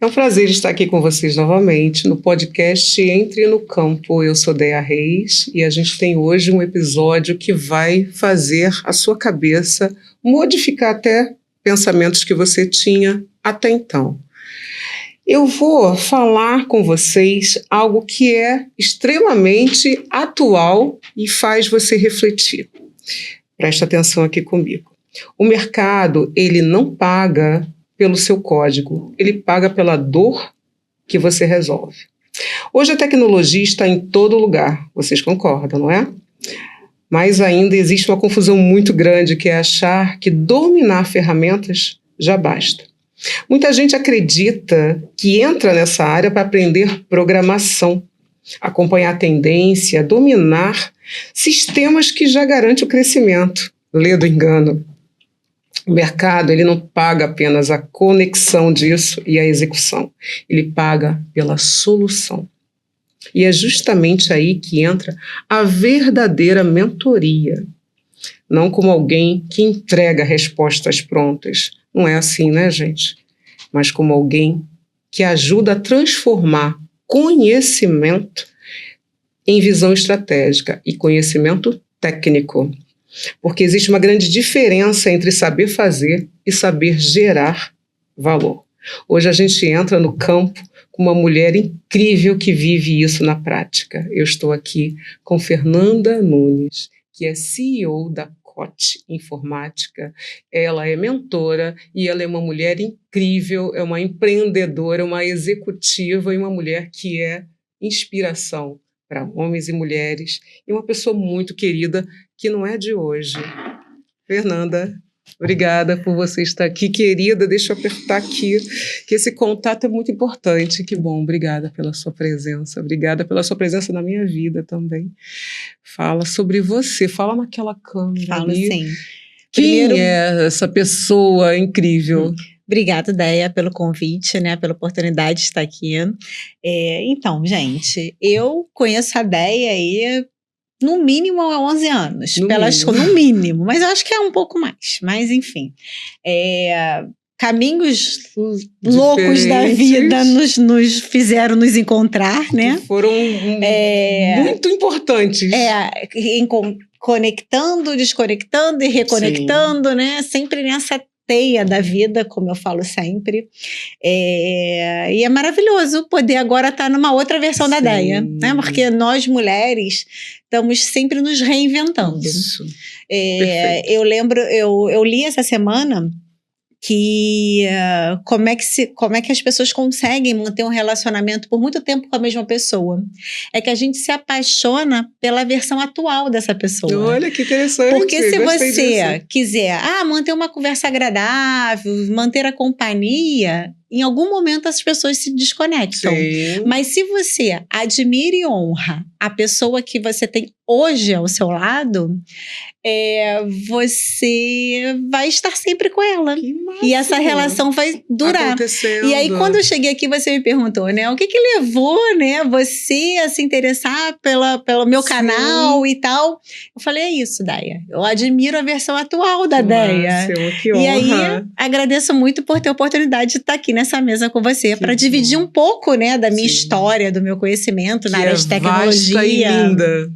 É um prazer estar aqui com vocês novamente no podcast Entre no Campo. Eu sou Deia Reis e a gente tem hoje um episódio que vai fazer a sua cabeça modificar até pensamentos que você tinha até então. Eu vou falar com vocês algo que é extremamente atual e faz você refletir. Presta atenção aqui comigo. O mercado, ele não paga pelo seu código, ele paga pela dor que você resolve. Hoje a tecnologia está em todo lugar, vocês concordam, não é? Mas ainda existe uma confusão muito grande, que é achar que dominar ferramentas já basta. Muita gente acredita que entra nessa área para aprender programação, acompanhar a tendência, dominar sistemas que já garantem o crescimento. Lê do engano. O mercado, ele não paga apenas a conexão disso e a execução. Ele paga pela solução. E é justamente aí que entra a verdadeira mentoria. Não como alguém que entrega respostas prontas. Não é assim, né, gente? Mas como alguém que ajuda a transformar conhecimento em visão estratégica e conhecimento técnico. Porque existe uma grande diferença entre saber fazer e saber gerar valor. Hoje a gente entra no campo com uma mulher incrível que vive isso na prática. Eu estou aqui com Fernanda Nunes, que é CEO da COT Informática. Ela é mentora e ela é uma mulher incrível, é uma empreendedora, uma executiva e uma mulher que é inspiração para homens e mulheres, e uma pessoa muito querida, que não é de hoje. Fernanda, obrigada por você estar aqui, querida. Deixa eu apertar aqui, que esse contato é muito importante. Que bom, obrigada pela sua presença. Obrigada pela sua presença na minha vida também. Fala sobre você, fala naquela câmera. Falo ali. sim. Quem é essa pessoa incrível? Obrigada, Deia, pelo convite, né, pela oportunidade de estar aqui. Então, gente, eu conheço a Deia aí no mínimo há 11 anos. No mínimo, mas eu acho que é um pouco mais. Mas, enfim, caminhos loucos da vida nos fizeram nos encontrar, né? Que foram muito importantes. Conectando, desconectando e reconectando, sim, né? Sempre nessa teia da vida, como eu falo sempre. E é maravilhoso poder agora estar numa outra versão, sim, da Deia, né? Porque nós, mulheres, estamos sempre nos reinventando. Isso. Eu lembro, eu li essa semana que como é que as pessoas conseguem manter um relacionamento por muito tempo com a mesma pessoa. É que a gente se apaixona pela versão atual dessa pessoa. Olha, que interessante. Porque se você quiser manter uma conversa agradável, manter a companhia, em algum momento as pessoas se desconectam. Sim. Mas se você admira e honra a pessoa que você tem hoje ao seu lado, você vai estar sempre com ela. E essa relação vai durar. E aí, quando eu cheguei aqui, você me perguntou, né? O que levou, né, você a se interessar pelo meu, sim, canal e tal? Eu falei, é isso, Deia. Eu admiro a versão atual da Deia. Que honra. E aí, agradeço muito por ter a oportunidade de estar aqui nessa mesa com você, para dividir um pouco, né, da minha, sim, história, do meu conhecimento na área de tecnologia. Vasta e linda.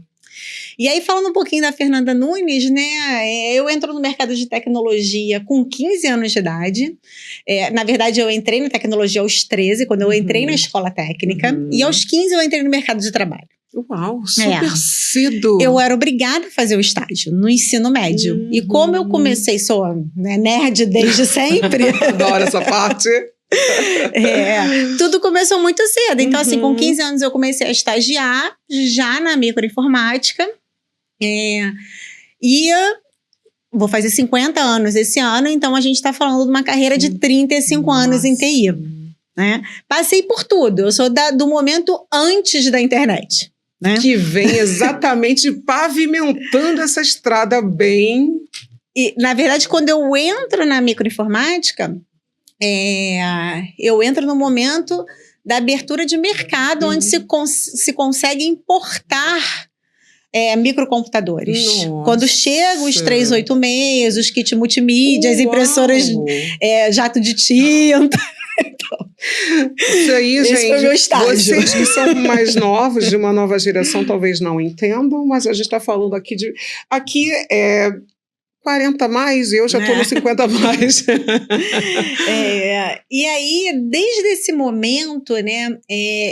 E aí, falando um pouquinho da Fernanda Nunes, né, eu entro no mercado de tecnologia com 15 anos de idade. Na verdade, eu entrei na tecnologia aos 13, quando eu entrei na escola técnica. E aos 15 eu entrei no mercado de trabalho. Uau, super cedo! Eu era obrigada a fazer o estágio no ensino médio. E como eu comecei, sou, né, nerd desde sempre. Adoro essa parte. Tudo começou muito cedo. Então, assim, com 15 anos eu comecei a estagiar já na microinformática. E vou fazer 50 anos esse ano, então a gente está falando de uma carreira de 35 anos em TI. Né? Passei por tudo, eu sou do momento antes da internet. Né? Que vem exatamente pavimentando essa estrada bem... E, na verdade, quando eu entro na microinformática, eu entro no momento da abertura de mercado, onde se consegue importar microcomputadores. Nossa. Quando chegam os 386, os kits multimídia, as impressoras jato de tinta. Isso aí, esse gente, foi meu estágio. Vocês que são mais novos, de uma nova geração, talvez não entendam, mas a gente está falando aqui de... Aqui é 40 a mais, eu já estou no 50 a mais. E aí, desde esse momento, né,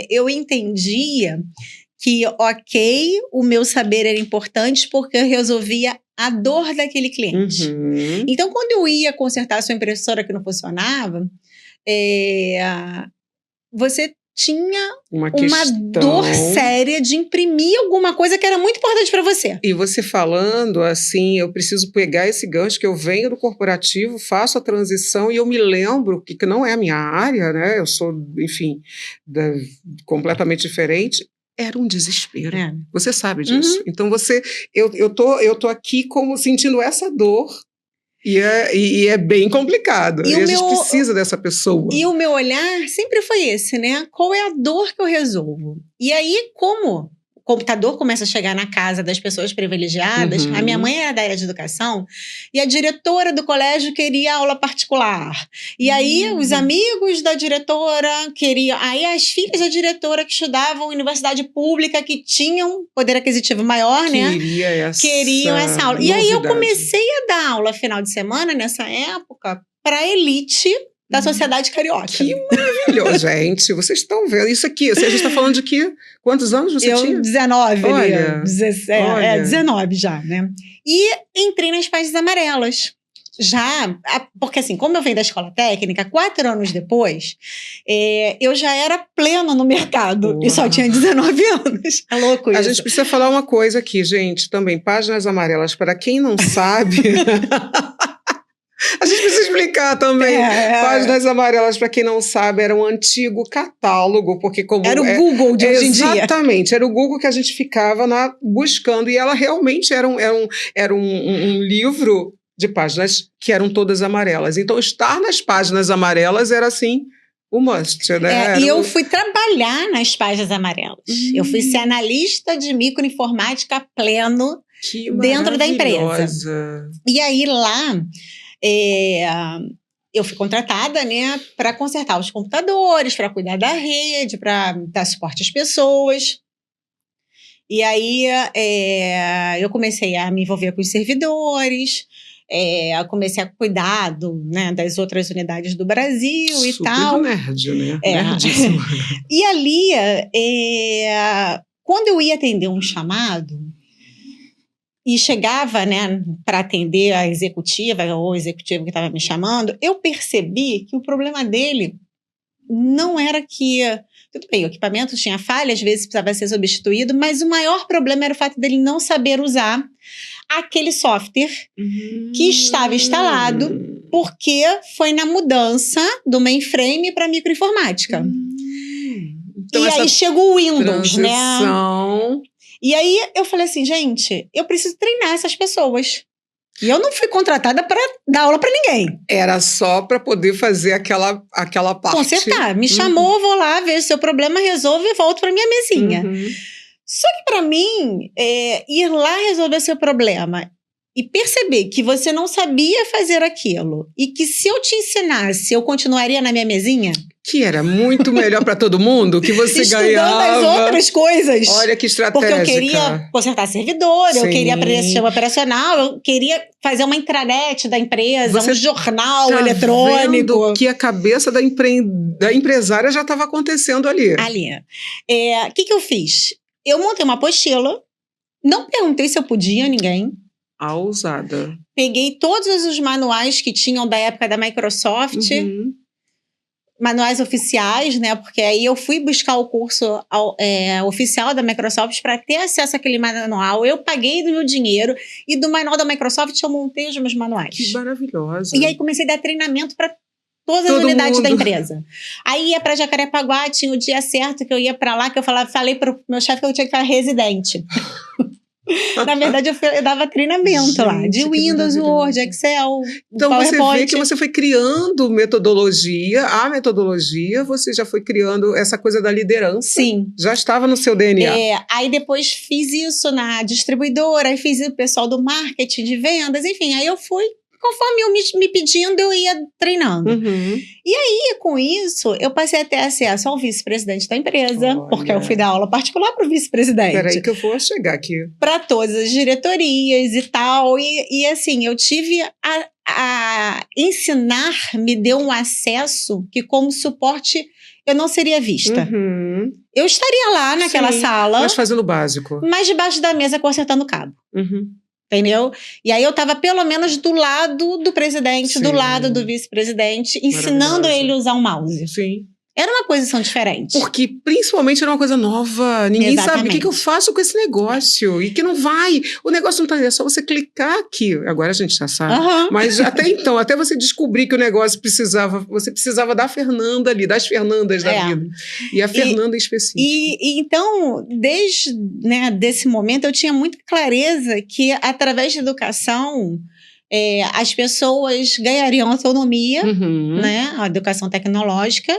eu entendia que, ok, o meu saber era importante porque eu resolvia a dor daquele cliente. Uhum. Então, quando eu ia consertar a sua impressora que não funcionava, você tinha uma dor séria de imprimir alguma coisa que era muito importante para você. E você falando assim, eu preciso pegar esse gancho que eu venho do corporativo, faço a transição e eu me lembro que não é a minha área, né? Eu sou, enfim, completamente diferente. Era um desespero. Você sabe disso. Então eu tô aqui como sentindo essa dor. E é bem complicado. E a gente precisa dessa pessoa. E o meu olhar sempre foi esse, né? Qual é a dor que eu resolvo? E aí, como o computador começa a chegar na casa das pessoas privilegiadas, a minha mãe era da área de educação, e a diretora do colégio queria aula particular. E aí, os amigos da diretora queriam... Aí, as filhas da diretora que estudavam em universidade pública, que tinham poder aquisitivo maior, queriam essa aula. Novidade. E aí, eu comecei a dar aula final de semana, nessa época, para a elite da sociedade carioca. Que maravilhoso, gente. Vocês estão vendo isso aqui. A gente está falando de quê? Quantos anos você tinha? 19. Olha, 19 já, né? E entrei nas páginas amarelas. Já, porque assim, como eu venho da escola técnica, 4 anos depois, eu já era pleno no mercado. E só tinha 19 anos. É louco isso. A gente precisa falar uma coisa aqui, gente, também. Páginas amarelas, para quem não sabe... A gente precisa explicar também. Páginas amarelas, para quem não sabe, era um antigo catálogo, porque como era o Google de hoje em dia. Exatamente, era o Google que a gente ficava buscando, e ela realmente era um livro de páginas que eram todas amarelas. Então, estar nas páginas amarelas era assim o must, né? E eu fui trabalhar nas páginas amarelas. Eu fui ser analista de microinformática pleno dentro da empresa. E aí lá... eu fui contratada, né, para consertar os computadores, para cuidar da rede, para dar suporte às pessoas. E aí eu comecei a me envolver com os servidores, eu comecei a cuidar das outras unidades do Brasil e tal. Super nerd, né? Nerdíssima. E ali, quando eu ia atender um chamado, e chegava, né, para atender a executiva ou o executivo que estava me chamando, eu percebi que o problema dele não era que... Tudo bem, o equipamento tinha falha, às vezes precisava ser substituído, mas o maior problema era o fato dele não saber usar aquele software que estava instalado, porque foi na mudança do mainframe para microinformática. Então, e aí chegou o Windows, transição... né? E aí eu falei assim, gente, eu preciso treinar essas pessoas. E eu não fui contratada para dar aula para ninguém. Era só para poder fazer aquela parte. Consertar. Me chamou, vou lá, vejo seu problema, resolvo e volto para minha mesinha. Só que para mim, ir lá resolver seu problema e perceber que você não sabia fazer aquilo e que se eu te ensinasse, eu continuaria na minha mesinha... Que era muito melhor para todo mundo, que você ganhava... Estudando as outras coisas. Olha que estratégica. Porque eu queria consertar servidor, eu queria aprender sistema operacional, eu queria fazer uma intranet da empresa, um jornal eletrônico. Vendo que a cabeça da empresária já estava acontecendo ali. O que eu fiz? Eu montei uma apostila, não perguntei se eu podia a ninguém. A ousada. Peguei todos os manuais que tinham da época da Microsoft... manuais oficiais, né? Porque aí eu fui buscar o curso oficial da Microsoft para ter acesso àquele manual. Eu paguei do meu dinheiro e do manual da Microsoft eu montei os meus manuais. Que maravilhosa. E aí comecei a dar treinamento para todas as unidades da empresa. Aí ia para Jacarepaguá, tinha o dia certo que eu ia para lá, que eu falei pro meu chefe que eu tinha que ficar residente. Na verdade, eu dava treinamento lá, de Windows, Word, Excel, então PowerPoint. Você vê que você foi criando a metodologia, você já foi criando essa coisa da liderança. Sim. Já estava no seu DNA. Aí depois fiz isso na distribuidora, aí fiz o pessoal do marketing, de vendas, enfim, aí eu fui Conforme eu me pedindo, eu ia treinando. Uhum. E aí, com isso, eu passei a ter acesso ao vice-presidente da empresa, porque eu fui dar aula particular para o vice-presidente. Peraí que eu vou chegar aqui. Para todas as diretorias e tal. E assim, eu tive a ensinar, me deu um acesso que como suporte eu não seria vista. Uhum. Eu estaria lá naquela sala. Mas fazendo o básico. Mas debaixo da mesa consertando o cabo. Uhum. Entendeu? E aí eu estava pelo menos do lado do presidente, do lado do vice-presidente, ensinando ele a usar um mouse. Sim. Era uma posição diferente. Porque, principalmente, era uma coisa nova. Ninguém sabe o que eu faço com esse negócio. E que não vai. O negócio não tá ali. É só você clicar aqui. Agora a gente já sabe. Uhum. Mas até então, até você descobrir que o negócio precisava... Você precisava da Fernanda ali, das Fernandas da vida. E a Fernanda em específico. E então, desde desse momento, eu tinha muita clareza que, através da educação... as pessoas ganhariam autonomia, né? A educação tecnológica,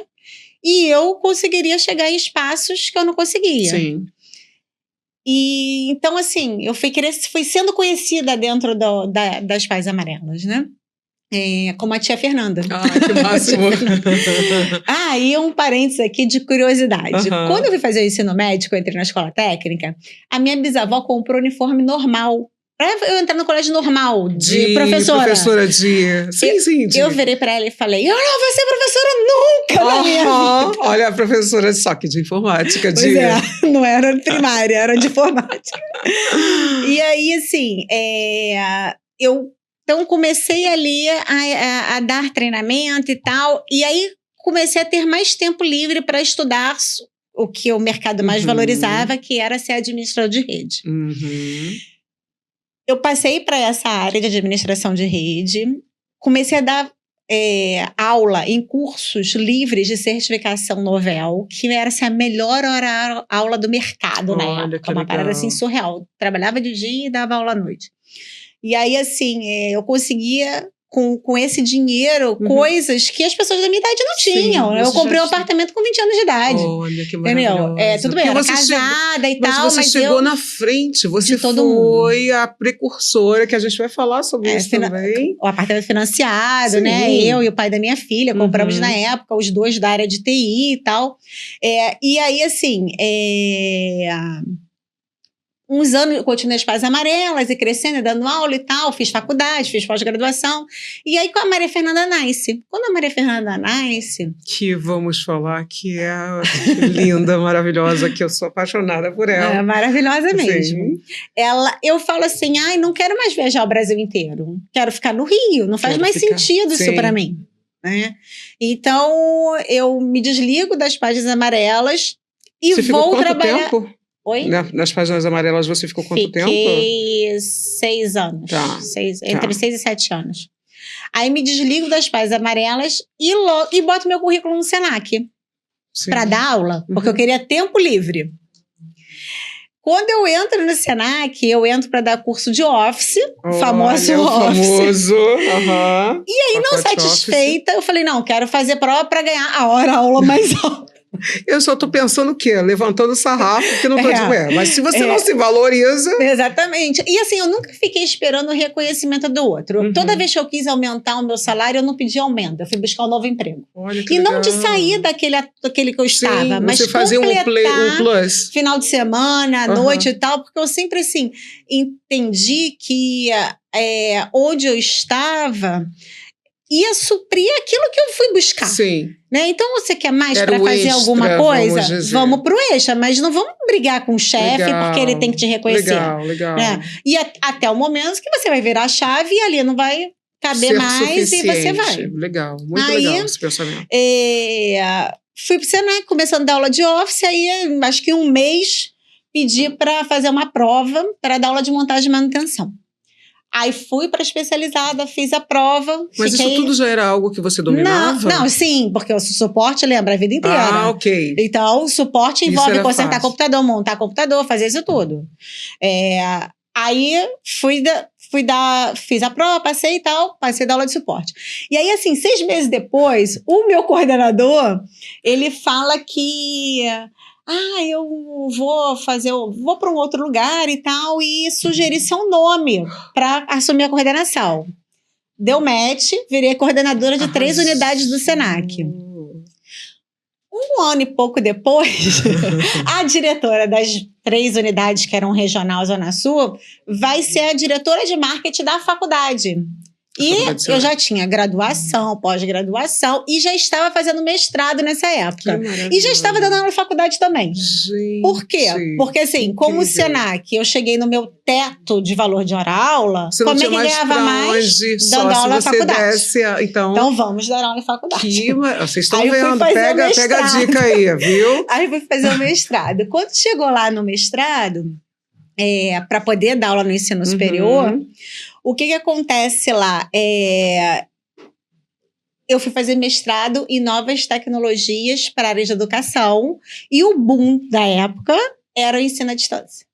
e eu conseguiria chegar em espaços que eu não conseguia. Sim. E então, assim, eu fui sendo conhecida dentro das Pais Amarelas, né? Como a tia Fernanda. Ah, que máximo. E um parênteses aqui de curiosidade. Quando eu fui fazer o ensino médico, eu entrei na escola técnica, a minha bisavó comprou uniforme normal. Pra eu entrar no colégio normal, de professora. Sim. Eu virei pra ela e falei, eu não vou ser professora nunca na minha vida. Olha, a professora só que de informática. Não era de primária, era de informática. E aí, assim, eu então comecei ali a dar treinamento e tal, e aí comecei a ter mais tempo livre para estudar o que o mercado mais valorizava, que era ser administrador de rede. Eu passei para essa área de administração de rede, comecei a dar aula em cursos livres de certificação Novel, que era assim, a melhor aula do mercado na época, uma parada assim surreal. Trabalhava de dia e dava aula à noite. E aí, assim, eu conseguia... Com esse dinheiro, coisas que as pessoas da minha idade não tinham. Eu comprei um apartamento com 20 anos de idade. Olha, que maravilhoso. Tudo bem, eu era casada e tal, mas você chegou na frente, você foi a precursora, que a gente vai falar sobre isso também. O apartamento financiado, né? Eu e o pai da minha filha compramos na época, os dois da área de TI e tal. E aí, assim... uns anos eu continuei as Pais Amarelas e crescendo, dando aula e tal, fiz faculdade, fiz pós-graduação, e aí com a Maria Fernanda nasce. Quando a Maria Fernanda nasce... Que vamos falar que é linda, maravilhosa, que eu sou apaixonada por ela. É maravilhosa mesmo. Eu falo assim, não quero mais viajar o Brasil inteiro, quero ficar no Rio, não faz mais sentido isso para mim. Né? Então, eu me desligo das Páginas Amarelas e vou trabalhar... Tempo? Oi? Nas Páginas Amarelas você ficou quanto tempo? Fiquei 6 anos. Entre 6 e 7 anos. Aí me desligo das Páginas Amarelas e boto meu currículo no Senac para dar aula, porque eu queria tempo livre. Quando eu entro no Senac, eu entro para dar curso de Office, famoso Office. E aí, não satisfeita, eu falei, não, quero fazer prova para ganhar a aula mais alta. Eu só tô pensando o quê? Levantando o sarrafo, porque não tô de mas se você não se valoriza... Exatamente. E assim, eu nunca fiquei esperando o reconhecimento do outro. Toda vez que eu quis aumentar o meu salário, eu não pedi aumento. Eu fui buscar um novo emprego. Olha que legal. Não de sair daquele que eu estava, mas você fazia um plus. Final de semana, noite e tal, porque eu sempre, assim, entendi que onde eu estava... ia suprir aquilo que eu fui buscar. Sim. Né? Então, você quer mais para fazer alguma coisa? Vamos pro extra, mas não vamos brigar com o chefe porque ele tem que te reconhecer. Legal. Né? E até o momento que você vai virar a chave e ali não vai caber mais e você vai. Legal, muito legal esse pensamento. Fui pro Senac, começando a dar aula de Office, aí acho que um mês pedi para fazer uma prova para dar aula de montagem e manutenção. Aí fui para especializada, fiz a prova. Mas isso tudo já era algo que você dominava? Não, sim, porque o suporte lembra a vida inteira. Ok. Então, o suporte envolve consertar computador, montar computador, fazer isso tudo. Aí fiz a prova, passei e tal, passei da aula de suporte. E aí, assim, 6 meses depois, o meu coordenador, ele fala que... eu vou para um outro lugar e tal, e sugerir seu nome para assumir a coordenação. deu match, virei coordenadora de 3 unidades do Senac. Um ano e pouco depois, a diretora das 3 unidades, que eram regional Zona Sul, vai ser a diretora de marketing da faculdade. E eu já tinha graduação, pós-graduação, e já estava fazendo mestrado nessa época. E já estava dando aula na faculdade também. Gente, por quê? Porque assim, como o Senac, eu cheguei no meu teto de valor de hora-aula, como é que ganhava mais dando aula na faculdade? Então vamos dar aula na faculdade. Vocês estão vendo, pega a dica aí, viu? Aí fui fazer o mestrado. Quando chegou lá no mestrado, para poder dar aula no ensino superior, o que acontece lá? Eu fui fazer mestrado em novas tecnologias para a área de educação e o boom da época era o ensino à distância.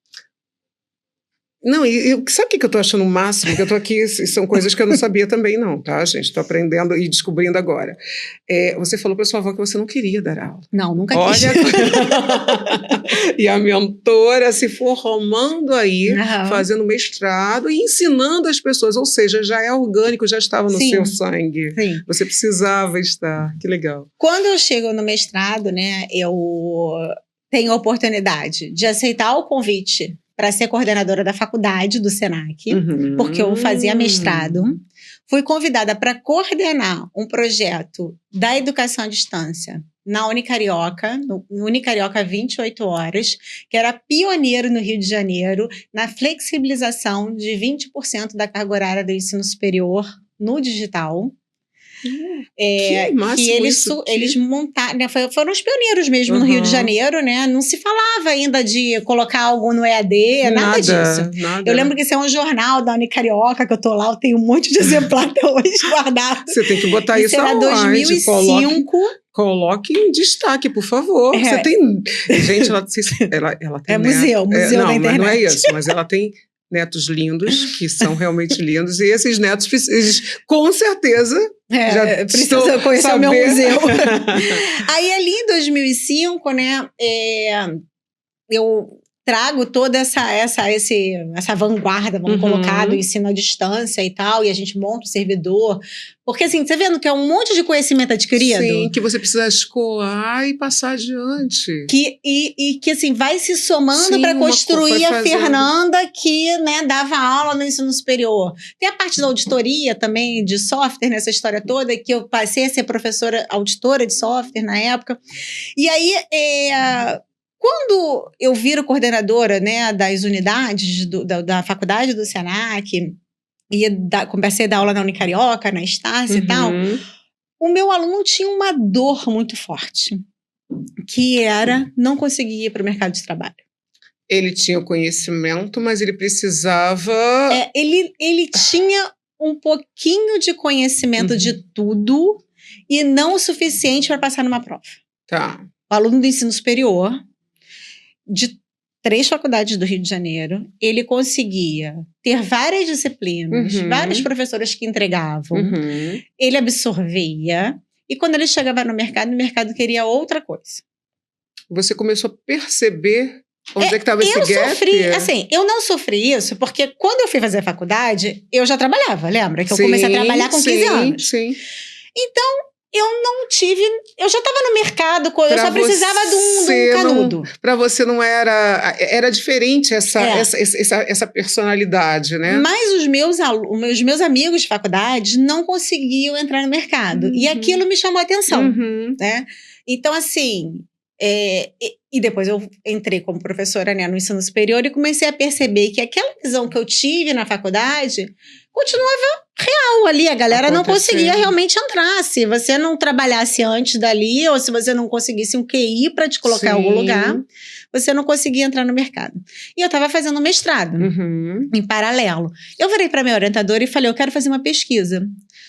Não, sabe o que eu tô achando o máximo? Que eu tô aqui, são coisas que eu não sabia também não, tá, gente? Tô aprendendo e descobrindo agora. Você falou para sua avó que você não queria dar aula. Não, nunca quis. Olha, e a mentora se formando aí, fazendo mestrado e ensinando as pessoas, ou seja, já é orgânico, já estava no seu sangue. Sim. Você precisava estar, que legal. Quando eu chego no mestrado, né, eu tenho a oportunidade de aceitar o convite para ser coordenadora da faculdade do Senac, porque eu fazia mestrado. Fui convidada para coordenar um projeto da educação à distância na Unicarioca, no Unicarioca 28 horas, que era pioneiro no Rio de Janeiro na flexibilização de 20% da carga horária do ensino superior no digital. Que eles montaram, né, foram os pioneiros mesmo no Rio de Janeiro, né? Não se falava ainda de colocar algo no EAD, nada disso. Eu lembro que isso é um jornal da Unicarioca, que eu tô lá, eu tenho um monte de exemplar até hoje guardado. Você tem que botar isso era 2005. Coloque em destaque, por favor. Você tem... Gente, ela tem museu da internet. Mas não é isso, mas ela tem netos lindos, que são realmente lindos, e esses netos, eles, com certeza, já precisam conhecer o meu museu. Aí, ali em 2005, né, eu trago toda essa vanguarda, vamos colocar, do ensino à distância e tal, e a gente monta o servidor. Porque, assim, você vendo que é um monte de conhecimento adquirido. Sim, que você precisa escoar e passar adiante. Que assim, vai se somando para construir a Fernanda que, né, dava aula no ensino superior. Tem a parte da auditoria também, de software, nessa história toda, que eu passei a ser professora auditora de software na época. E aí, quando eu viro coordenadora, né, das unidades da faculdade do Senac, comecei a dar aula na Unicarioca, na Estácio e tal, o meu aluno tinha uma dor muito forte, que era não conseguir ir para o mercado de trabalho. Ele tinha o conhecimento, mas ele precisava... Ele tinha um pouquinho de conhecimento de tudo e não o suficiente para passar numa prova. Tá. O aluno do ensino superior, de 3 faculdades do Rio de Janeiro, ele conseguia ter várias disciplinas, várias professoras que entregavam, ele absorvia, e quando ele chegava no mercado, o mercado queria outra coisa. Você começou a perceber onde é que estava esse gap? Eu não sofri isso, porque quando eu fui fazer a faculdade, eu já trabalhava, lembra? Que eu comecei a trabalhar com 15 anos. Sim. Então, eu já estava no mercado, eu só precisava de um canudo. Para você não era diferente essa personalidade, né? Mas os meus amigos de faculdade não conseguiam entrar no mercado. E aquilo me chamou a atenção, né? Então, assim... E depois eu entrei como professora, né, no ensino superior e comecei a perceber que aquela visão que eu tive na faculdade continuava real ali. A galera não conseguia realmente entrar. Se você não trabalhasse antes dali ou se você não conseguisse um QI para te colocar em algum lugar, você não conseguia entrar no mercado. E eu estava fazendo mestrado em paralelo. Eu virei para minha orientadora e falei, eu quero fazer uma pesquisa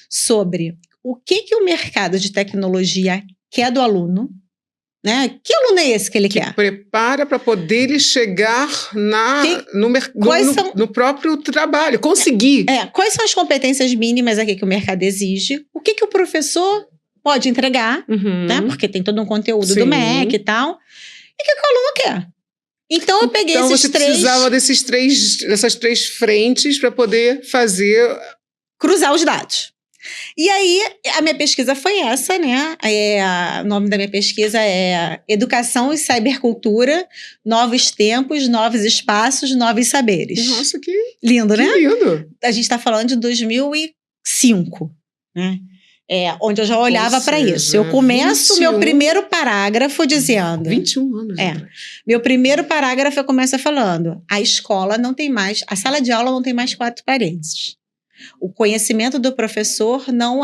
sobre o que o mercado de tecnologia quer do aluno. Né? Que aluno é esse que ele quer? Prepara para poder chegar no próprio trabalho, conseguir. Quais são as competências mínimas aqui que o mercado exige? O que o professor pode entregar, né? Porque tem todo um conteúdo do MEC e tal. E o que o aluno quer? Então eu peguei esses três... Então você precisava dessas três frentes para poder fazer cruzar os dados. E aí, a minha pesquisa foi essa, né? O nome da minha pesquisa é Educação e Cybercultura, Novos Tempos, Novos Espaços, Novos Saberes. Nossa, que lindo, né? Que lindo! A gente está falando de 2005, né? Onde eu já olhava para isso. Eu começo meu primeiro parágrafo dizendo... 21 anos atrás. Meu primeiro parágrafo eu começo falando: a escola não tem mais... A sala de aula não tem mais 4 paredes. O conhecimento do professor não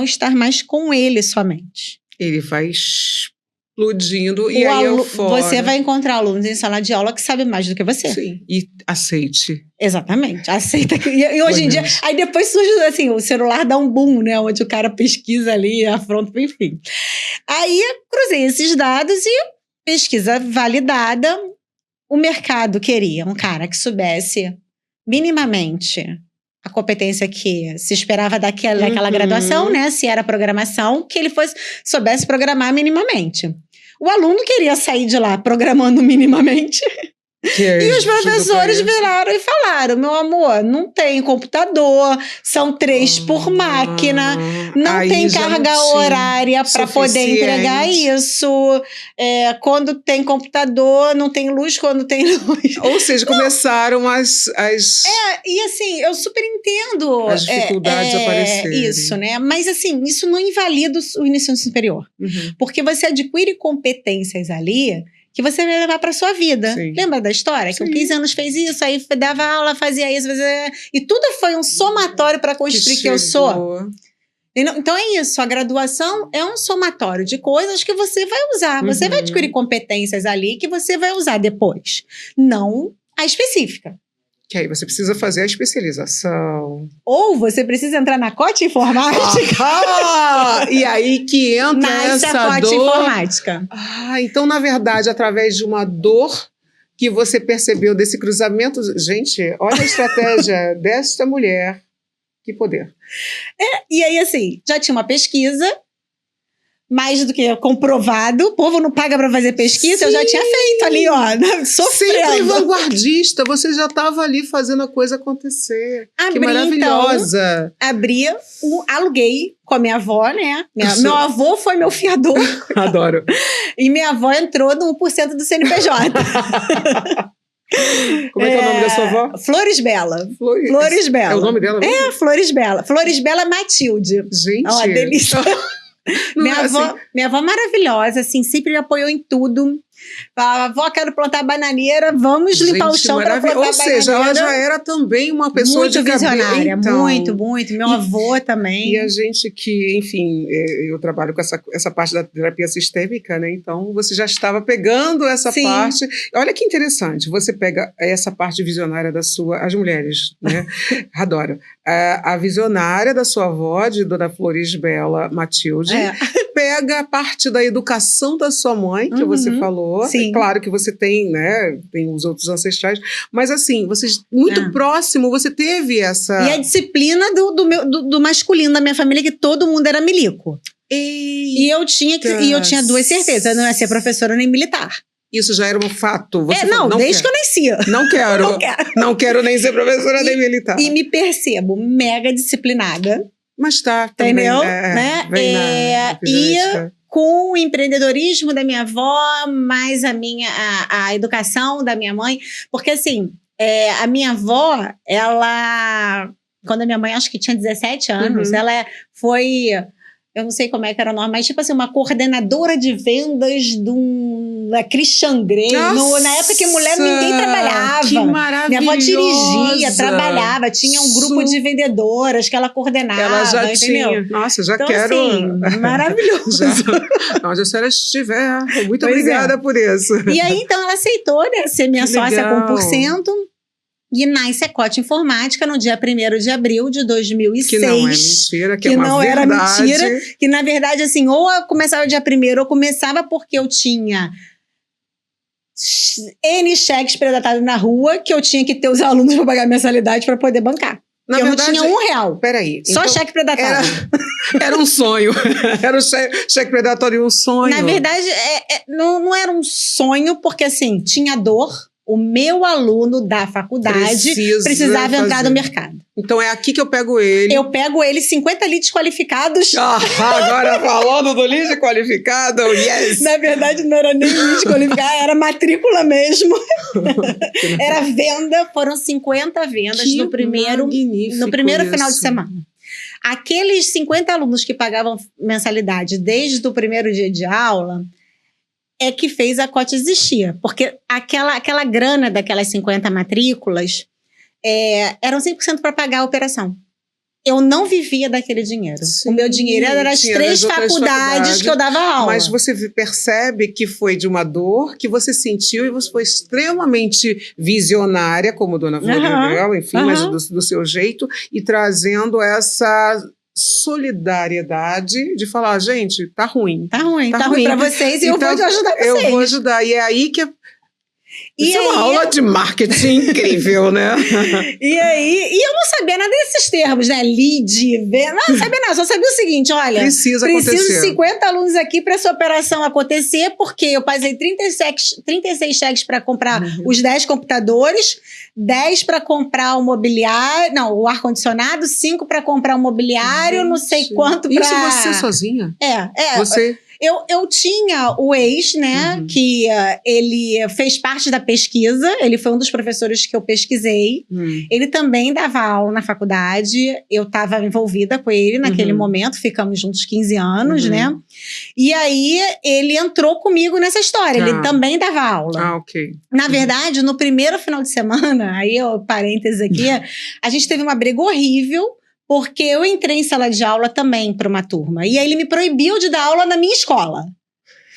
estar mais com ele somente. Ele vai explodindo e aí eu fora. Você vai encontrar alunos em sala de aula que sabem mais do que você. Sim, e aceite. Exatamente, aceita. E hoje em dia, aí depois surge assim, o celular dá um boom, né? Onde o cara pesquisa ali, afronta, enfim. Aí cruzei esses dados e pesquisa validada. O mercado queria um cara que soubesse minimamente a competência que se esperava daquela graduação, né? Se era programação, que ele soubesse programar minimamente. O aluno queria sair de lá programando minimamente. E os professores viraram e falaram: meu amor, não tem computador, são 3 por máquina, não tem carga horária para poder entregar isso. Quando tem computador, não tem luz, quando tem luz. Ou seja, começaram as... E assim, eu super entendo as dificuldades aparecerem. Isso, né? Mas assim, isso não invalida o ensino superior. Uhum. Porque você adquire competências ali que você vai levar para sua vida. Sim. Lembra da história? Que com 15 anos fez isso, aí dava aula, fazia isso, e tudo foi um somatório para construir quem eu sou. Então é isso, a graduação é um somatório de coisas que você vai usar. Uhum. Você vai adquirir competências ali que você vai usar depois. Não a específica. Que aí você precisa fazer a especialização. Ou você precisa entrar na COT Informática. E aí que entra essa COT dor. Informática. Então, na verdade, através de uma dor que você percebeu desse cruzamento... Gente, olha a estratégia desta mulher. Que poder. E aí, assim, já tinha uma pesquisa... mais do que comprovado, o povo não paga para fazer pesquisa, eu já tinha feito ali, ó, sofrendo. Sempre vanguardista, você já estava ali fazendo a coisa acontecer. Que maravilhosa. Então, aluguei com a minha avó, né? Meu avô foi meu fiador. Adoro. E minha avó entrou no 1% do CNPJ. Como é que é o nome da sua avó? Flores Bela. Flores Bela. É o nome dela mesmo? Flores Bela. Flores Bela Matilde. Gente. Ó, delícia. Minha avó maravilhosa, assim, sempre me apoiou em tudo. Falava: avó, quero plantar bananeira, vamos limpar o chão para plantar bananeira. Ou seja, ela já era também uma pessoa muito visionária, então, muito. Meu avô também. E a gente que, enfim, eu trabalho com essa parte da terapia sistêmica, né? Então, você já estava pegando essa parte. Olha que interessante, você pega essa parte visionária as mulheres, né? Adoro. A visionária da sua avó, de Dona Flores Bela Matilde, pega a parte da educação da sua mãe, que você falou. Sim. É claro que você tem, né? Tem os outros ancestrais, mas assim, vocês muito próximo, você teve essa... E a disciplina do masculino da minha família, que todo mundo era milico. E eu tinha 2 certezas: eu não ia ser professora nem militar. Isso já era um fato? Você desde que eu nascia. Não quero. Não quero nem ser professora nem militar. E me percebo mega disciplinada. Mas tá, entendeu? Também, né? E com o empreendedorismo da minha avó, mais a educação da minha mãe. Porque assim, a minha avó, ela... Quando a minha mãe, acho que tinha 17 anos, ela foi... Eu não sei como é que era o nome, mas tipo assim, uma coordenadora de vendas da Christian Grey. Na época que ninguém trabalhava. Que maravilhosa. Minha avó dirigia, trabalhava, tinha um grupo de vendedoras que ela coordenava. Ela já entendeu? tinha. Nossa, já então, quero. Assim, maravilhoso. Onde a senhora estiver. Muito obrigada por isso. E aí, então, ela aceitou, né, ser minha sócia com 1%. E nasce a COT Informática no dia 1º de abril de 2006. Que não é mentira, que é uma não verdade. Era mentira. Que, na verdade, assim, ou eu começava dia 1º, ou começava porque eu tinha N cheques predatados na rua, que eu tinha que ter os alunos para pagar mensalidade para poder bancar. Na verdade, não tinha R$1. Peraí. Só então, cheque predatório. Era um sonho. Era o cheque predatório um sonho. Na verdade, não era um sonho, porque assim, tinha dor. O meu aluno da faculdade precisava entrar no mercado. Então é aqui que eu pego ele. Eu pego ele 50 leads qualificados. Agora falando do lead qualificado, yes! Na verdade não era nem lead qualificado, era matrícula mesmo. Era venda, foram 50 vendas no primeiro final de semana. Aqueles 50 alunos que pagavam mensalidade desde o primeiro dia de aula é que fez a Cote existir. Porque aquela grana daquelas 50 matrículas eram 100% para pagar a operação. Eu não vivia daquele dinheiro. Sim, o meu dinheiro era das 3 faculdades que eu dava aula. Mas você percebe que foi de uma dor que você sentiu e você foi extremamente visionária, como Dona Floribela, enfim, mas do seu jeito, e trazendo essa solidariedade de falar, gente, tá ruim. Tá ruim pra vocês e então, eu vou ajudar vocês. Eu vou ajudar. E é aí que isso é uma aula de marketing incrível, né? E eu não sabia nada desses termos, né? Lead, não sabia nada, só sabia o seguinte, olha, preciso de 50 alunos aqui para essa operação acontecer, porque eu passei 36 cheques para comprar os 10 computadores, 10 para comprar o mobiliário, não, o ar-condicionado, 5 para comprar o mobiliário, não sei quanto para... Isso você sozinha? Você... Eu tinha o ex, né, que ele fez parte da pesquisa, ele foi um dos professores que eu pesquisei, ele também dava aula na faculdade, eu estava envolvida com ele naquele momento, ficamos juntos 15 anos, né, e aí ele entrou comigo nessa história, ele também dava aula. Ok. Na verdade, no primeiro final de semana, aí parênteses aqui, a gente teve uma briga horrível, porque eu entrei em sala de aula também para uma turma. E aí ele me proibiu de dar aula na minha escola.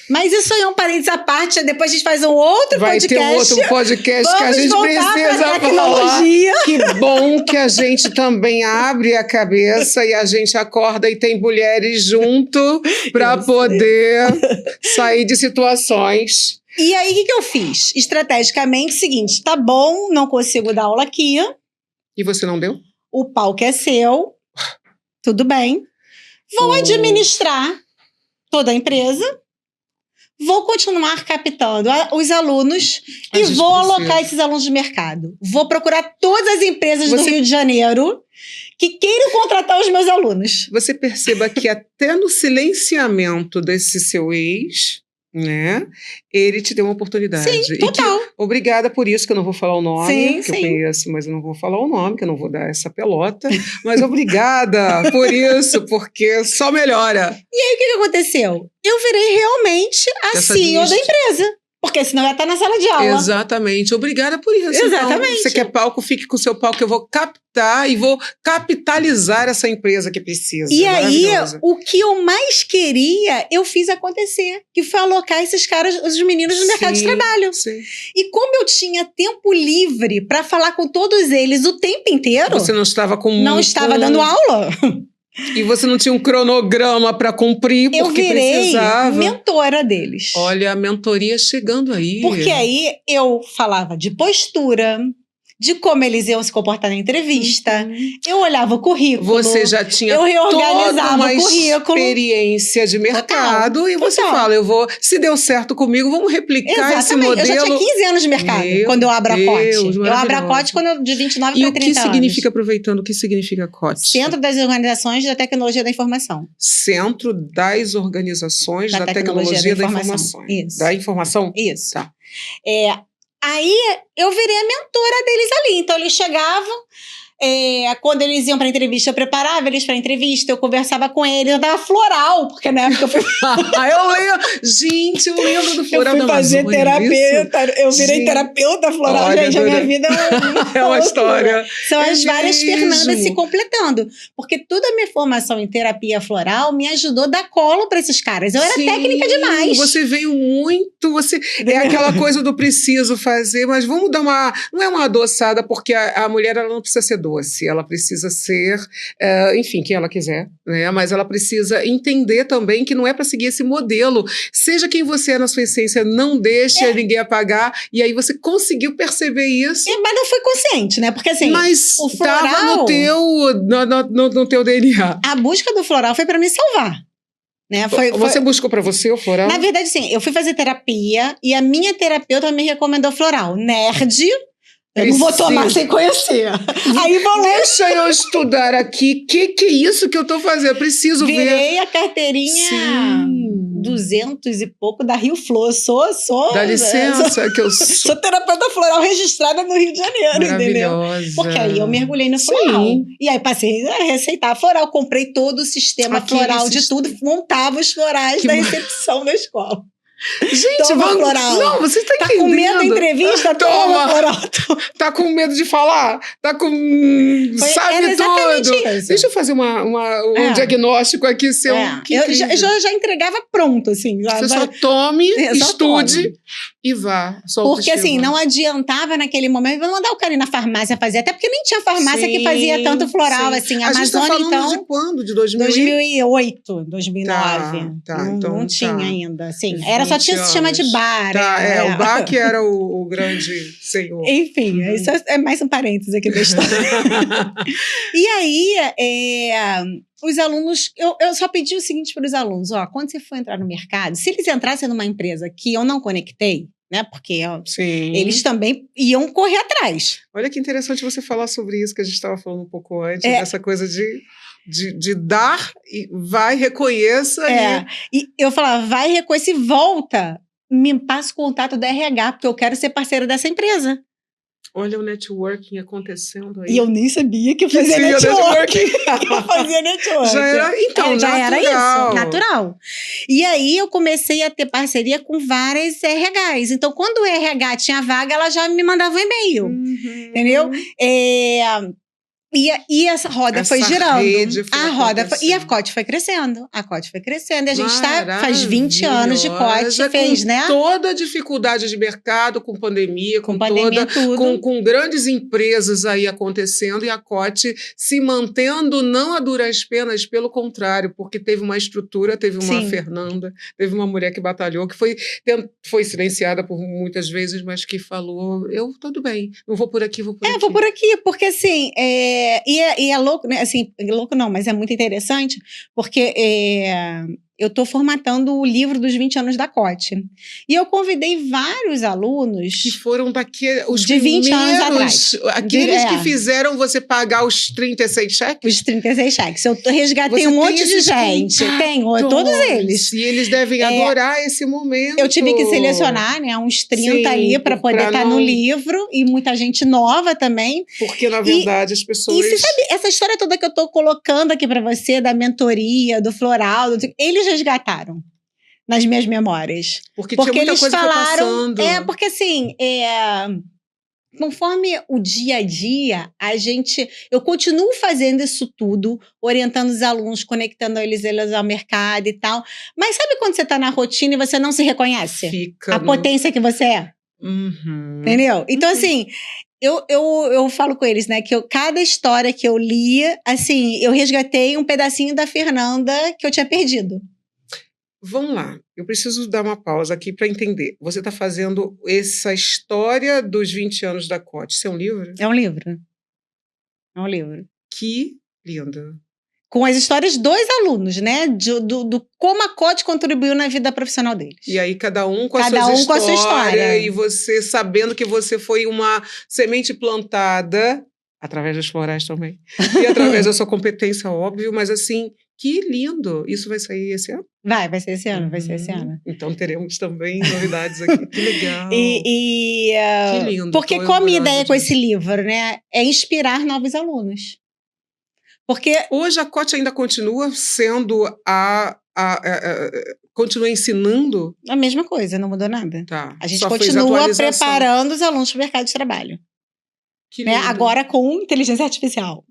Mas isso aí é um parênteses à parte, depois a gente faz um outro podcast. Vai ter um outro podcast que a gente precisa falar. Que bom que a gente também abre a cabeça e a gente acorda e tem mulheres junto para poder sair de situações. E aí, o que eu fiz? Estrategicamente, seguinte, tá bom, não consigo dar aula aqui. E você não deu? O palco é seu, tudo bem. Vou administrar toda a empresa, vou continuar captando os alunos e vou alocar esses alunos de mercado. Vou procurar todas as empresas do Rio de Janeiro que queiram contratar os meus alunos. Você perceba que até no silenciamento desse seu ex... né? Ele te deu uma oportunidade. Sim, total. Obrigada por isso, que eu não vou falar o nome, que eu conheço, mas eu não vou falar o nome, que eu não vou dar essa pelota. Mas obrigada por isso, porque só melhora. E aí, o que aconteceu? Eu virei realmente a CEO da empresa. Porque senão eu ia estar na sala de aula. Exatamente. Obrigada por isso. Exatamente. Então, você quer palco, fique com o seu palco, eu vou captar e vou capitalizar essa empresa que precisa. E aí, o que eu mais queria, eu fiz acontecer. Que foi alocar esses caras, os meninos no mercado de trabalho. Sim. E como eu tinha tempo livre para falar com todos eles o tempo inteiro... Você não estava com... Não estava dando aula. E você não tinha um cronograma para cumprir, porque precisava. Eu virei mentora deles. Olha, a mentoria chegando aí. Porque aí eu falava de postura, de como eles iam se comportar na entrevista. Eu olhava o currículo. Você já tinha toda uma experiência de mercado. E você fala, se deu certo comigo, vamos replicar esse modelo. Eu já tinha 15 anos de mercado quando eu abro a COT. Eu abro a COT de 29 para 30 anos. E o que significa, aproveitando, o que significa COT? Centro das Organizações da Tecnologia da Informação. Centro das Organizações da Tecnologia da Informação. Isso. Da informação? Isso. Tá. Aí eu virei a mentora deles ali. Então eles chegavam, quando eles iam pra entrevista, eu preparava eles pra entrevista, eu conversava com eles, eu dava floral, porque na época eu fui... Gente, eu lembro do floral da Amazônia. Eu fui fazer terapeuta, eu virei terapeuta floral. Olha, gente, a minha vida é uma história. São as várias Fernandas se completando. Porque toda a minha formação em terapia floral me ajudou a dar colo pra esses caras. Eu era técnica demais. Você veio muito, é aquela coisa do preciso fazer, mas vamos dar não é uma adoçada, porque a mulher ela não precisa ser doce, ela precisa ser, enfim, quem ela quiser, né? Mas ela precisa entender também que não é para seguir esse modelo. Seja quem você é na sua essência, não deixe ninguém apagar, e aí você conseguiu perceber isso. Mas não foi consciente, né? Porque assim, mas o floral... estava no teu DNA. A busca do floral foi para me salvar. Né? Você buscou para você o floral? Na verdade, sim. Eu fui fazer terapia e a minha terapeuta me recomendou floral. Nerd. Eu não vou tomar sem conhecer. Aí vou ler. Deixa eu estudar aqui. Que é isso que eu tô fazendo? Eu preciso ver. Virei a carteirinha 200 e pouco da Rio Flor. Sou. Dá licença, que eu sou terapeuta floral registrada no Rio de Janeiro, entendeu? Porque aí eu mergulhei no floral. E aí passei a receitar floral. Comprei todo o sistema floral de tudo. Montava os florais da recepção da escola. Gente, toma floral. Não, você tá entendendo. Tá com medo da entrevista? Toma floral. Tá com medo de falar? Tá com... sabe tudo. Isso. Deixa eu fazer um diagnóstico aqui seu. Eu já entregava pronto, assim. Você só tome, estude e vá. Porque assim, não adiantava naquele momento eu mandar o cara ir na farmácia fazer, até porque nem tinha farmácia que fazia tanto floral, assim. A Amazônia, gente tá falando de quando? De 2008, 2009. Não tinha ainda, assim. Só tinha sistema de bar. O bar que era o grande senhor. Enfim, isso é mais um parênteses aqui da história. E aí, os alunos... Eu só pedi o seguinte para os alunos, quando você for entrar no mercado, se eles entrassem numa empresa que eu não conectei, né? Porque eles também iam correr atrás. Olha que interessante você falar sobre isso, que a gente estava falando um pouco antes, essa coisa de dar, e vai, reconheça. E eu falava, vai, reconheça e volta, me passa o contato da RH, porque eu quero ser parceira dessa empresa. Olha o networking acontecendo aí. E eu nem sabia que eu fazia networking. Eu fazia networking. Já era isso, natural. E aí eu comecei a ter parceria com várias RHs. Então, quando o RH tinha vaga, ela já me mandava um e-mail. Entendeu? E essa roda foi girando. E a COT foi crescendo. E a gente faz 20 anos de COT, né? Toda a dificuldade de mercado, com pandemia, com grandes empresas aí acontecendo, e a COT se mantendo, não a duras penas, pelo contrário, porque teve uma estrutura, teve uma Fernanda, teve uma mulher que batalhou, que foi silenciada por muitas vezes, mas que falou, tudo bem, não vou por aqui, vou por aqui. Vou por aqui, porque assim... E é louco, né? Assim, louco não, mas é muito interessante, porque eu estou formatando o livro dos 20 anos da COT. E eu convidei vários alunos... Que foram os de 20 anos atrás. Aqueles que fizeram você pagar os 36 cheques? Os 36 cheques. Eu resgatei um monte de gente. Tenho, todos eles. E eles devem adorar esse momento. Eu tive que selecionar, né, uns 30 ali para poder estar no livro. E muita gente nova também. Porque, na verdade, as pessoas... E você sabe, essa história toda que eu estou colocando aqui para você, da mentoria, do floral, eles resgataram nas minhas memórias. Porque tinha muita eles coisa falaram, que foi passando. Porque assim, conforme o dia a dia, eu continuo fazendo isso tudo, orientando os alunos, conectando eles ao mercado e tal. Mas sabe quando você está na rotina e você não se reconhece? Potência que você é. Entendeu? Então, assim, eu falo com eles, né, que cada história que eu li, assim, eu resgatei um pedacinho da Fernanda que eu tinha perdido. Vamos lá, eu preciso dar uma pausa aqui para entender. Você está fazendo essa história dos 20 anos da COT. Isso é um livro? É um livro. É um livro. Que lindo. Com as histórias dos alunos, né? Do como a COT contribuiu na vida profissional deles. E aí, cada um com a sua história. E você sabendo que você foi uma semente plantada, através dos florais também. E através da sua competência, óbvio, mas assim, que lindo. Isso vai sair esse ano? Vai ser esse ano, vai ser esse ano. Então teremos também novidades aqui. Que legal. Que lindo. Porque qual a minha ideia com esse livro, né? É inspirar novos alunos. Porque hoje a COT ainda continua sendo continua ensinando? A mesma coisa, não mudou nada. Tá. A gente continua preparando os alunos para o mercado de trabalho. Né? Agora com inteligência artificial.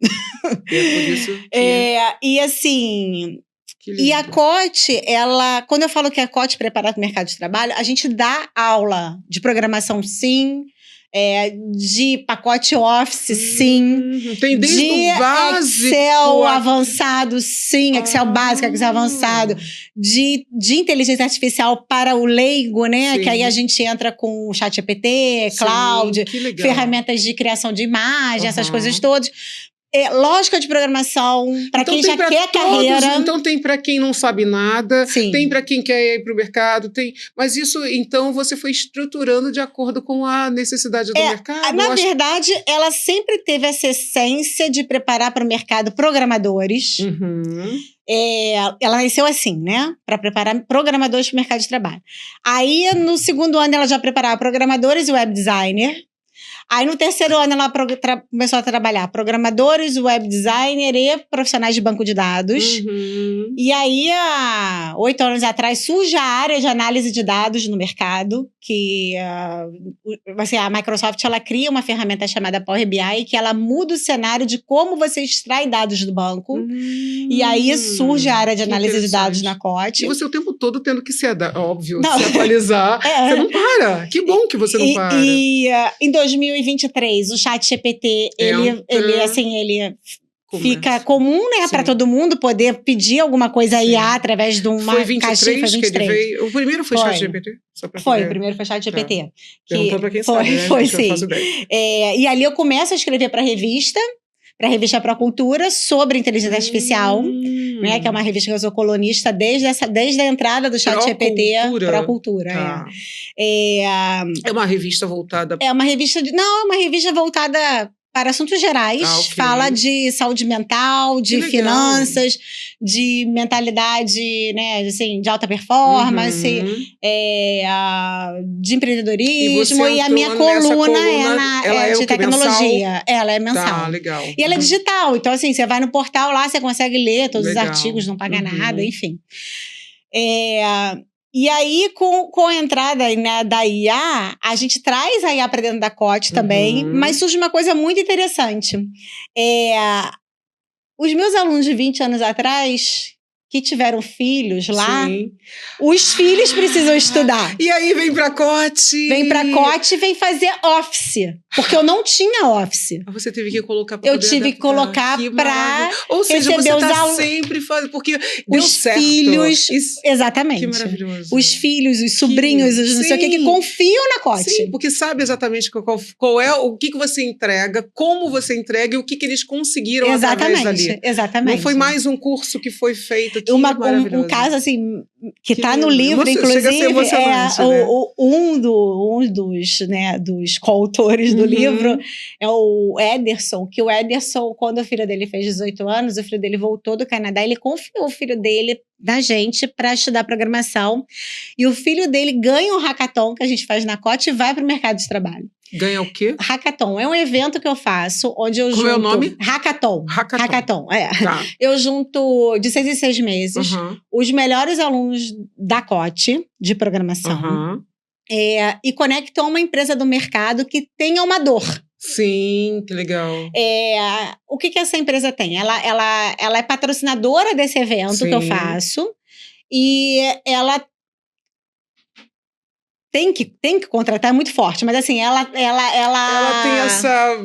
É por isso que... E assim... E a COT, quando eu falo que a COT prepara para o mercado de trabalho, a gente dá aula de programação, sim, de pacote Office, sim. Tem desde o básico. Excel avançado, sim. Excel básico, Excel avançado. De inteligência artificial para o leigo, né? Sim. Que aí a gente entra com o ChatGPT, Cloud, ferramentas de criação de imagem, essas coisas todas. lógica de programação, para quem já quer carreira. Então tem para quem não sabe nada, Sim. tem para quem quer ir para o mercado, mas isso, então, você foi estruturando de acordo com a necessidade do mercado? Na verdade, ela sempre teve essa essência de preparar para o mercado programadores. Uhum. Ela nasceu assim, né? Para preparar programadores para o mercado de trabalho. Aí, no segundo ano, ela já preparava programadores e web designer. Aí, no terceiro ano, ela começou a trabalhar programadores, web designer e profissionais de banco de dados. Uhum. E aí, há 8 anos atrás, surge a área de análise de dados no mercado, que assim, a Microsoft ela cria uma ferramenta chamada Power BI, que ela muda o cenário de como você extrai dados do banco. E aí, surge a área de análise de dados na Coty. E você o tempo todo tendo que se atualizar. Você não para. Que bom que você não para. E em 2023, o ChatGPT, ele fica comum, né, para todo mundo poder pedir alguma coisa aí através de uma caixinha. Foi 23 que ele veio. O primeiro foi ChatGPT? Foi, o primeiro foi ChatGPT. Perguntou para quem sabe, né? Foi, sim. E ali eu começo a escrever para a revista Procultura, sobre inteligência artificial, né, que é uma revista que eu sou colunista desde a entrada do ChatGPT. Procultura. Tá. É uma revista voltada... É uma revista voltada para assuntos gerais. Okay. Fala de saúde mental, de finanças, de mentalidade, né, assim, de alta performance, de empreendedorismo. E a minha coluna é de tecnologia. Mensal? Ela é mensal. Tá, legal. E ela é digital. Então, assim, você vai no portal lá, você consegue ler todos os artigos, não paga nada, enfim. E aí, com a entrada, né, da IA, a gente traz a IA para dentro da Coty também, mas surge uma coisa muito interessante. Os meus alunos de 20 anos atrás, que tiveram filhos lá, os filhos precisam estudar. E aí vem pra Coty. Vem pra Coty e vem fazer Office. Porque eu não tinha Office. Você teve que colocar pra Eu tive que colocar pra Ou seja, você tá sempre fazendo, porque deu certo. Os filhos, exatamente. Que maravilhoso. Os filhos, os sobrinhos, os não sei o que confiam na Coty. Sim, porque sabe exatamente qual é, o que você entrega, como você entrega e o que eles conseguiram através dali. Exatamente. Não foi mais um curso que foi feito. Um caso, assim, que tá no livro, inclusive, um dos coautores do livro é o Ederson, que o Ederson, quando o filho dele fez 18 anos, o filho dele voltou do Canadá, ele confiou o filho dele da gente para estudar programação, e o filho dele ganha um hackathon que a gente faz na Coty e vai para o mercado de trabalho. Ganha o quê? Hackathon. É um evento que eu faço, onde eu junto... Como é o nome? Hackathon. Hackathon, Tá. Eu junto, de 6 em 6 meses, os melhores alunos da Coty, de programação, e conecto a uma empresa do mercado que tenha uma dor. Sim, que legal. O que essa empresa tem? Ela é patrocinadora desse evento que eu faço, e ela tem que contratar, é muito forte, mas assim, ela tem essa...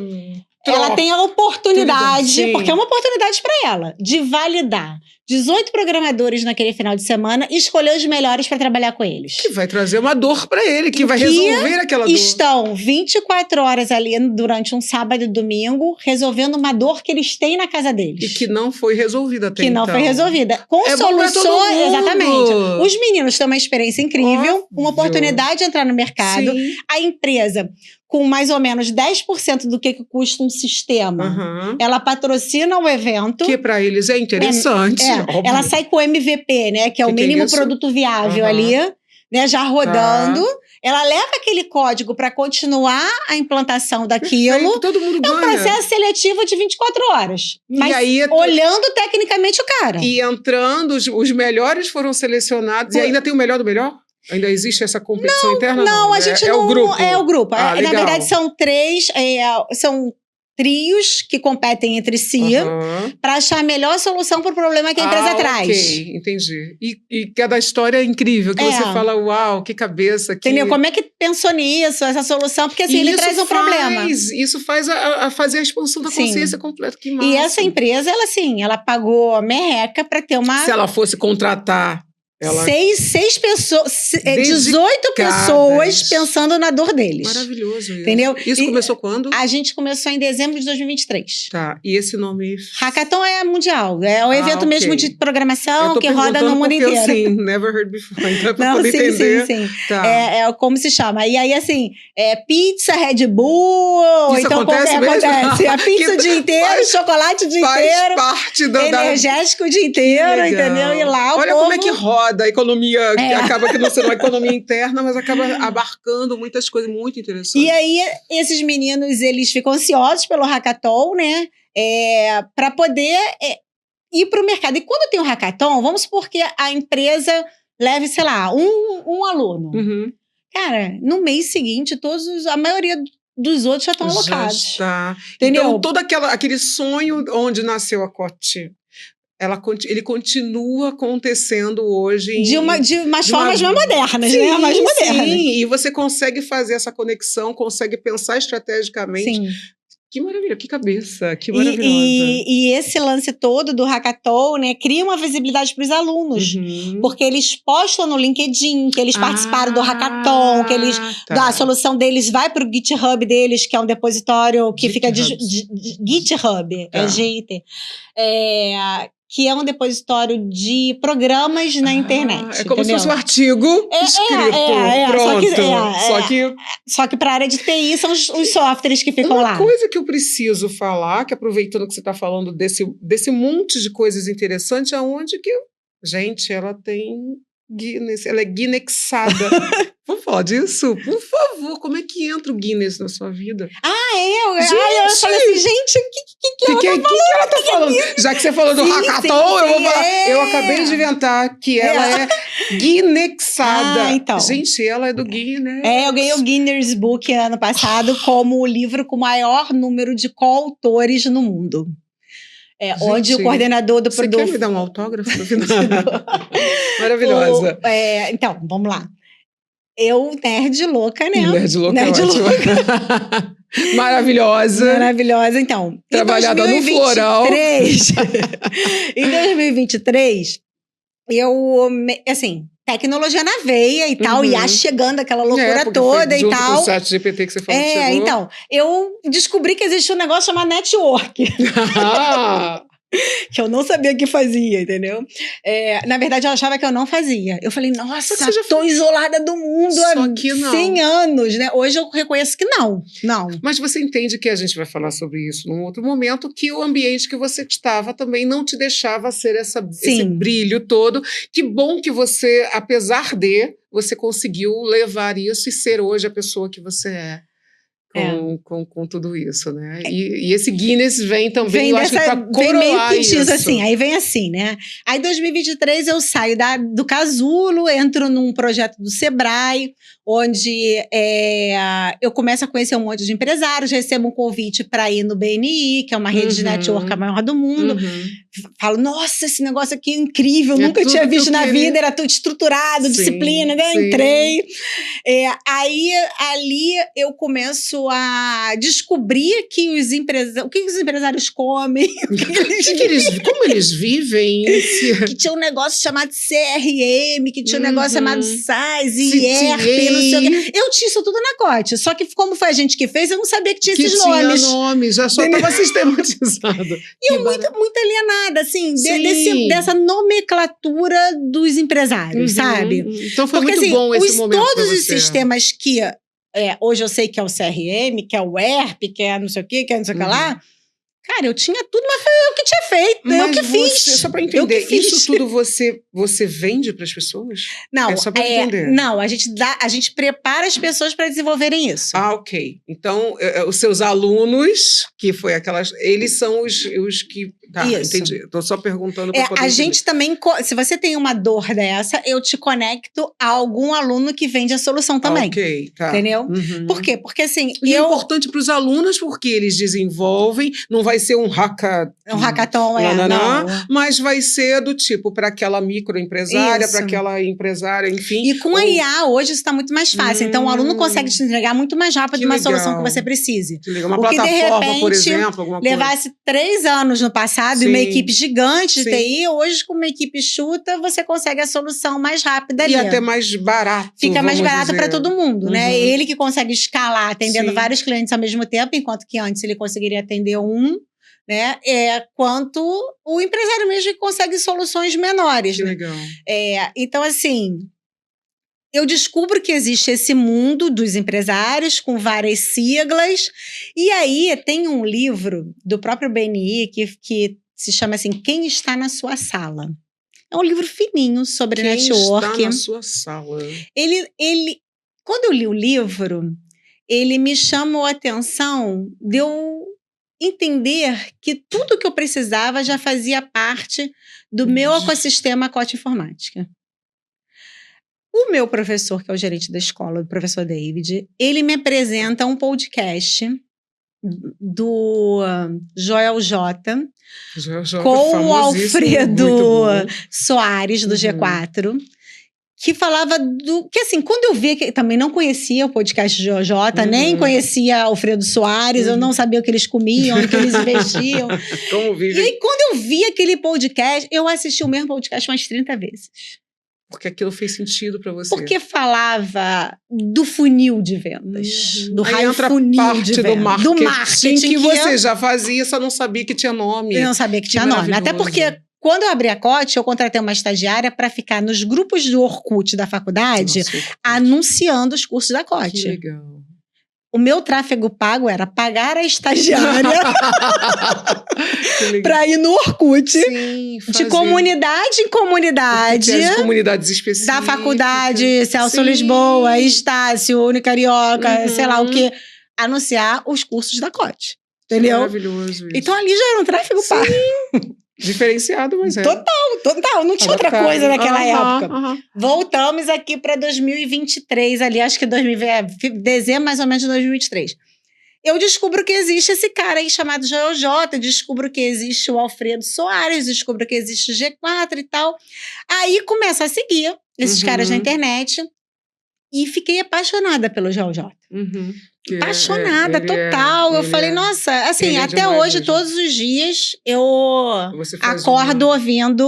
Ela tem a oportunidade, porque é uma oportunidade para ela, de validar 18 programadores naquele final de semana e escolher os melhores para trabalhar com eles. Que vai trazer uma dor para ele, que vai resolver aquela dor. Estão 24 horas ali durante um sábado e domingo, resolvendo uma dor que eles têm na casa deles. E que não foi resolvida até então. Que não foi resolvida. Com soluções, exatamente. Os meninos têm uma experiência incrível, uma oportunidade de entrar no mercado. Sim. A empresa, com mais ou menos 10% do que custa um sistema, ela patrocina o evento. Que para eles é interessante. Ela sai com o MVP, né? Que é o mínimo produto viável ali, né? Já rodando. Ela leva aquele código para continuar a implantação daquilo. Perfeito, todo mundo ganha. É um processo seletivo de 24 horas. Mas e aí, olhando tecnicamente o cara. E entrando, os melhores foram selecionados. E ainda tem o melhor do melhor? Ainda existe essa competição interna? Não, a gente não... É o grupo? É o grupo. Na verdade, são 3... são trios que competem entre si para achar a melhor solução para o problema que a empresa traz. Ok, entendi. E cada história é incrível, que você fala, uau, que cabeça. Entendeu? Como é que pensou nisso, essa solução? Porque assim, ele traz um problema. Isso faz a fazer a expansão da consciência completa. Que massa. E essa empresa, ela pagou merreca para ter uma... Se ela fosse contratar Seis pessoas, 18 pessoas pensando na dor deles. Maravilhoso isso. Entendeu? Isso começou quando? A gente começou em dezembro de 2023. Tá, e esse nome... Hackathon é mundial, é um evento mesmo de programação que roda no mundo inteiro. Sim, never heard before, então é pra Não, poder entender. Sim. Tá. É como se chama. E aí, assim, pizza, Red Bull... Isso então, acontece mesmo? Acontece. A pizza o dia inteiro, chocolate o dia inteiro. Faz parte energético o dia inteiro, entendeu? E lá olha como é que roda a economia, que acaba que não sendo uma economia interna, mas acaba abarcando muitas coisas muito interessantes. E aí, esses meninos, eles ficam ansiosos pelo hackathon, né? Para poder ir para o mercado. E quando tem um hackathon, vamos supor que a empresa leve, sei lá, um aluno. Uhum. Cara, no mês seguinte, a maioria dos outros já estão alocados. Já está. Entendeu? Então, todo aquele sonho onde nasceu a Coty, ele continua acontecendo hoje. De umas formas mais modernas, sim, né? Mais modernas. Sim, e você consegue fazer essa conexão, consegue pensar estrategicamente. Sim. Que maravilha, que cabeça, que maravilhosa. E esse lance todo do hackathon, né, cria uma visibilidade para os alunos. Uhum. Porque eles postam no LinkedIn que eles participaram do hackathon, que eles a solução deles vai para o GitHub deles, que é um depositório que fica GitHub, tá. GIT. Que é um depositório de programas na internet. É como entendeu? se fosse um artigo escrito. Pronto. Só que para a área de TI são os softwares que ficam lá. Uma coisa que eu preciso falar, que aproveitando que você está falando desse monte de coisas interessantes, aonde que... Gente, ela tem Guinness, ela é Guinnessada. Vamos falar disso? Por favor, como é que entra o Guinness na sua vida? Eu falei assim, gente, o que ela tá falando? Já que você falou do hackathon, eu vou falar. Eu acabei de inventar que ela é Guinnessada. Então. Gente, ela é do Guinness. Eu ganhei o Guinness Book ano passado como o livro com o maior número de coautores no mundo. Gente, onde o coordenador do produto... Você quer me dar um autógrafo no final? Maravilhosa. Então, vamos lá. Eu, nerd louca, né? Nerd louca. Maravilhosa. Maravilhosa, então. Trabalhada no floral. Em 2023, eu, assim, tecnologia na veia e tal, e chegando aquela loucura toda e tal. O chat GPT que você falou que chegou. Então, eu descobri que existe um negócio chamado network. Que eu não sabia que fazia, entendeu? Na verdade, eu achava que eu não fazia. Eu falei, nossa, tô isolada do mundo há 100 anos, né? Hoje eu reconheço que não. Mas você entende que a gente vai falar sobre isso num outro momento, que o ambiente que você estava também não te deixava ser esse brilho todo. Que bom que você, apesar de, você conseguiu levar isso e ser hoje a pessoa que você é. Com tudo isso, né? E esse Guinness vem também, eu acho que pra coroar isso. Assim, aí vem assim, né? Aí em 2023 eu saio do Casulo, entro num projeto do Sebrae, onde eu começo a conhecer um monte de empresários, recebo um convite para ir no BNI, que é uma rede de network a maior do mundo. Falo, nossa, esse negócio aqui é incrível, nunca tinha visto na vida, era tudo estruturado, disciplina, né? Entrei. Aí, ali, eu começo a descobrir que o que os empresários comem, como eles vivem. Que tinha um negócio chamado CRM, que tinha um negócio chamado SaaS, ERP, não sei o quê. Eu tinha isso tudo na Coty, só que como foi a gente que fez, eu não sabia que tinha esses nomes. Tinha nomes, já só estava sistematizado. E eu muito alienada, assim, dessa nomenclatura dos empresários, sabe? Então foi muito bom esse momento pra você. Todos os sistemas que... hoje eu sei que é o CRM, que é o ERP, que é não sei o quê, que é não sei o que lá. Cara, eu tinha tudo, mas foi eu que tinha feito, eu que fiz. Só para entender, isso tudo você vende para as pessoas? Não, só para entender. Não, a gente prepara as pessoas para desenvolverem isso. Ok. Então, os seus alunos, que foi eles são os que... Tá, isso. Entendi. Estou só perguntando para poder a gente também, se você tem uma dor dessa, eu te conecto a algum aluno que vende a solução também. Ok, tá. Entendeu? Por quê? Porque assim... É importante para os alunos, porque eles desenvolvem, não vai vai ser um hackathon, não. Mas vai ser do tipo para aquela microempresária, para aquela empresária, enfim. E com a IA, hoje isso está muito mais fácil. Então, o aluno consegue te entregar muito mais rápido uma solução que você precise. Uma plataforma, por exemplo, alguma coisa. Levasse 3 anos no passado e uma equipe gigante de TI, hoje com uma equipe chuta, você consegue a solução mais rápida ali. E até mais barato. Fica mais barato para todo mundo, né? Ele que consegue escalar atendendo vários clientes ao mesmo tempo, enquanto que antes ele conseguiria atender um, né? Quanto o empresário mesmo que consegue soluções menores. Que legal. Então, assim, eu descubro que existe esse mundo dos empresários com várias siglas. E aí tem um livro do próprio BNI que se chama assim, Quem Está na Sua Sala? É um livro fininho sobre network. Quem está na sua sala? Quando eu li o livro, ele me chamou a atenção de eu entender que tudo que eu precisava já fazia parte do meu ecossistema Cote Informática. O meu professor, que é o gerente da escola, o professor David, ele me apresenta um podcast do Joel J. Com o Alfredo Soares, do G4, que falava que assim, quando eu vi, que também não conhecia o podcast de OJ, nem conhecia Alfredo Soares, eu não sabia o que eles comiam, o que eles investiam. E aí, quando eu vi aquele podcast, eu assisti o mesmo podcast umas 30 vezes. Porque aquilo fez sentido para você. Porque falava do funil de vendas, do raio entra funil parte de vendas, do marketing que você já fazia, só não sabia que tinha nome. Eu não sabia que tinha nome. Até porque quando eu abri a Cote, eu contratei uma estagiária para ficar nos grupos do Orkut da faculdade, anunciando os cursos da Cote. Que legal. O meu tráfego pago era pagar a estagiária para ir no Orkut, de comunidade em comunidade. As comunidades específicas. Da faculdade, Celso Lisboa, Estácio, Unicarioca, sei lá o que, anunciar os cursos da Cote. Entendeu? Maravilhoso isso. Então ali já era um tráfego pago. Diferenciado, mas Total. Não tinha outra coisa naquela época. Voltamos aqui para 2023, ali, acho que dezembro mais ou menos de 2023. Eu descubro que existe esse cara aí chamado Joel J, descubro que existe o Alfredo Soares, descubro que existe o G4 e tal. Aí começo a seguir esses caras na internet e fiquei apaixonada pelo Joel J. Apaixonada, total. Eu falei, nossa, assim, até hoje, todos os dias, eu acordo ouvindo...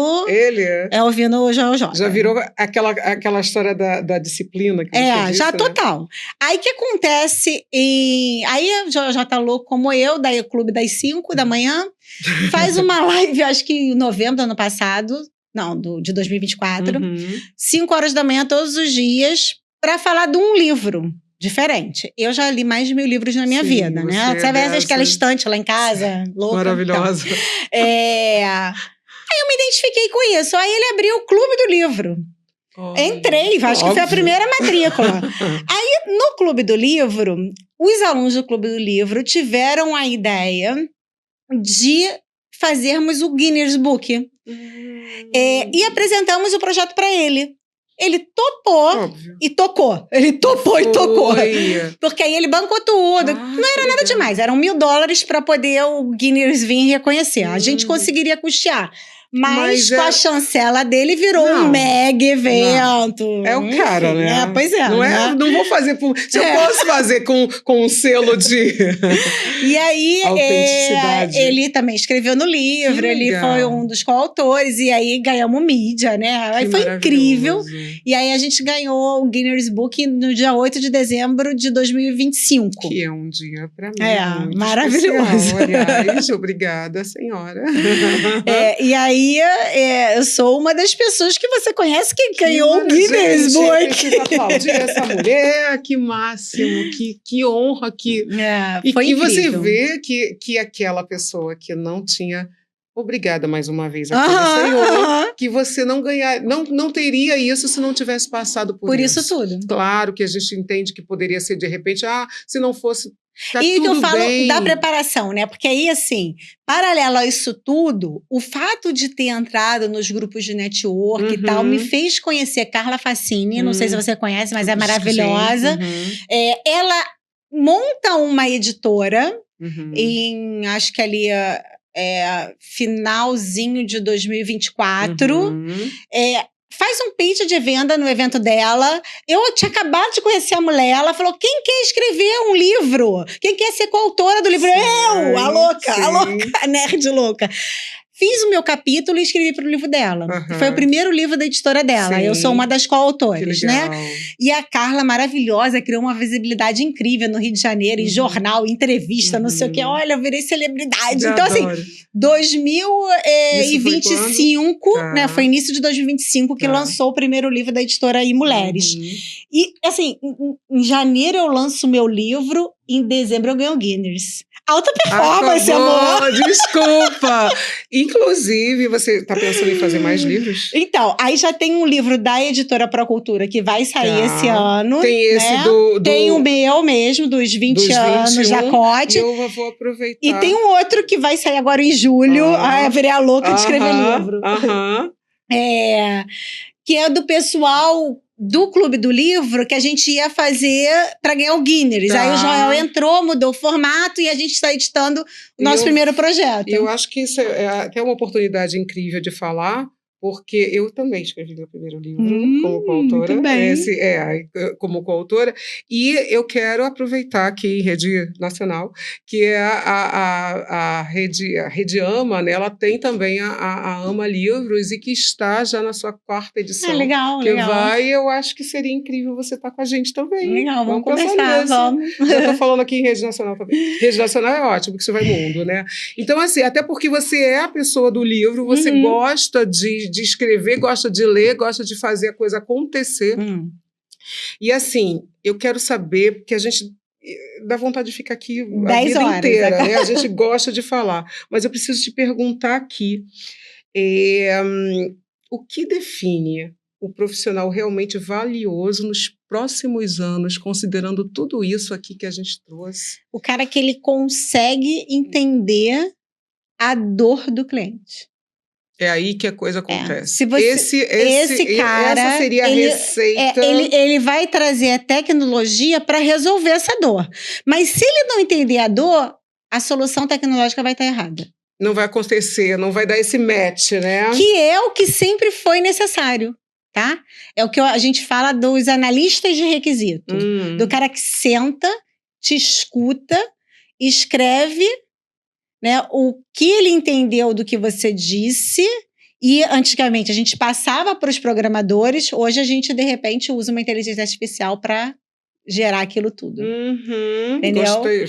ouvindo o Joel J. Já virou aquela história da disciplina que você disse, já, total. Aí, o que acontece? Aí, o Joel J tá louco como eu, daí o clube das 5 da manhã, faz uma live, acho que em novembro do ano passado, de 2024, 5 horas da manhã, todos os dias, para falar de um livro diferente. Eu já li mais de 1000 livros na minha vida, né? Você vê aquela estante lá em casa, louca. Maravilhosa. Então. Aí eu me identifiquei com isso. Aí ele abriu o Clube do Livro. Entrei, acho que foi a primeira matrícula. Aí, no Clube do Livro, os alunos do Clube do Livro tiveram a ideia de fazermos o Guinness Book. E apresentamos o projeto para ele. Ele topou e tocou. Ele topou e tocou. Porque aí ele bancou tudo. Não era nada demais. Eram $1000 para poder o Guinness vir reconhecer. A gente conseguiria custear. Mas com a chancela dele virou um mega evento. É o cara, né? Pois é. Não vou fazer se eu posso fazer com um selo de e aí, autenticidade. Ele também escreveu no livro, ele foi um dos coautores, e aí ganhamos mídia, né? Aí foi incrível. E aí a gente ganhou o Guinness Book no dia 8 de dezembro de 2025. Que é um dia pra mim. Muito maravilhoso. Especial. Aliás, obrigada, senhora. E aí, eu sou uma das pessoas que você conhece que ganhou o Guinness Book. Aplaudir essa mulher, que máximo, que honra. Foi incrível. Você vê que aquela pessoa que não tinha... Obrigada mais uma vez, Senhor, que você não teria isso se não tivesse passado por isso. Isso tudo. Claro que a gente entende que poderia ser de repente, se não fosse... Tá e tudo que eu falo bem. Da preparação, né? Porque aí, assim, paralelo a isso tudo, o fato de ter entrado nos grupos de network e tal, me fez conhecer Carla Fassini, não sei se você conhece, mas é maravilhosa. Ela monta uma editora acho que ali finalzinho de 2024. Faz um pitch de venda no evento dela. Eu tinha acabado de conhecer a mulher. Ela falou: quem quer escrever um livro? Quem quer ser coautora do livro? Eu! A louca, a nerd louca. Fiz o meu capítulo e escrevi para o livro dela. Foi o primeiro livro da editora dela. Eu sou uma das coautoras, né? E a Carla, maravilhosa, criou uma visibilidade incrível no Rio de Janeiro, em jornal, entrevista, não sei o quê. Olha, eu virei celebridade. Então, assim, 2025, né? Foi início de 2025 que lançou o primeiro livro da editora Mulheres. E, assim, em janeiro eu lanço o meu livro, em dezembro eu ganho o Guinness. Alta performance, amor! Desculpa! Inclusive, você está pensando em fazer mais livros? Então, aí já tem um livro da editora Procultura que vai sair esse ano. Tem esse, né? Tem o meu mesmo, dos 20 anos, Jacote. Eu vou aproveitar. E tem um outro que vai sair agora em julho. Eu virei a louca de escrever livro. Que é do pessoal do Clube do Livro, que a gente ia fazer para ganhar o Guinness. Aí o Joel entrou, mudou o formato e a gente está editando o nosso primeiro projeto. E eu acho que isso é até uma oportunidade incrível de falar, porque eu também escrevi meu primeiro livro como coautora. Muito bem. Como coautora. E eu quero aproveitar aqui em rede nacional, que é a rede AMA, né? Ela tem também a AMA Livros e que está já na sua 4ª edição. Legal. Eu acho que seria incrível você estar com a gente também. Legal, vamos conversar, vamos. Eu estou falando aqui em rede nacional também. Rede nacional é ótimo, que você vai mundo, né? Então, assim, até porque você é a pessoa do livro, você gosta de escrever, gosta de ler, gosta de fazer a coisa acontecer. E assim, eu quero saber, porque a gente dá vontade de ficar aqui a vida inteira, né? A gente gosta de falar. Mas eu preciso te perguntar aqui, o que define o profissional realmente valioso nos próximos anos, considerando tudo isso aqui que a gente trouxe? O cara que ele consegue entender a dor do cliente. É aí que a coisa acontece. Esse cara, essa seria a receita. Ele vai trazer a tecnologia para resolver essa dor. Mas se ele não entender a dor, a solução tecnológica vai estar errada. Não vai acontecer, não vai dar esse match, né? Que é o que sempre foi necessário, tá? É o que a gente fala dos analistas de requisito. Do cara que senta, te escuta, escreve, né, o que ele entendeu do que você disse. E antigamente a gente passava para os programadores, hoje a gente de repente usa uma inteligência artificial para gerar aquilo tudo. Entendeu? Gostei.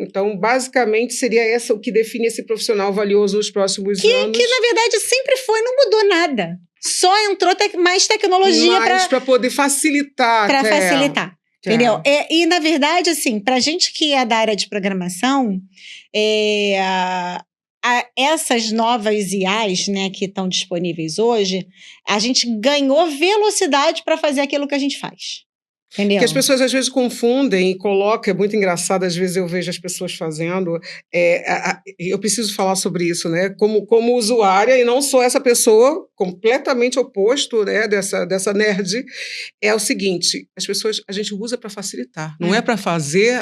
Então, basicamente, seria essa o que define esse profissional valioso nos próximos anos. Que, na verdade, sempre foi, não mudou nada. Só entrou mais tecnologia para poder facilitar. Para facilitar. Entendeu? E, na verdade, assim, para a gente que é da área de programação, essas novas IAs, né, que estão disponíveis hoje, a gente ganhou velocidade para fazer aquilo que a gente faz. Entendeu? Que as pessoas às vezes confundem e colocam, é muito engraçado, às vezes eu vejo as pessoas fazendo, eu preciso falar sobre isso, né, como usuária, e não sou essa pessoa completamente oposto, né, dessa nerd, é o seguinte, a gente usa para facilitar, não é para fazer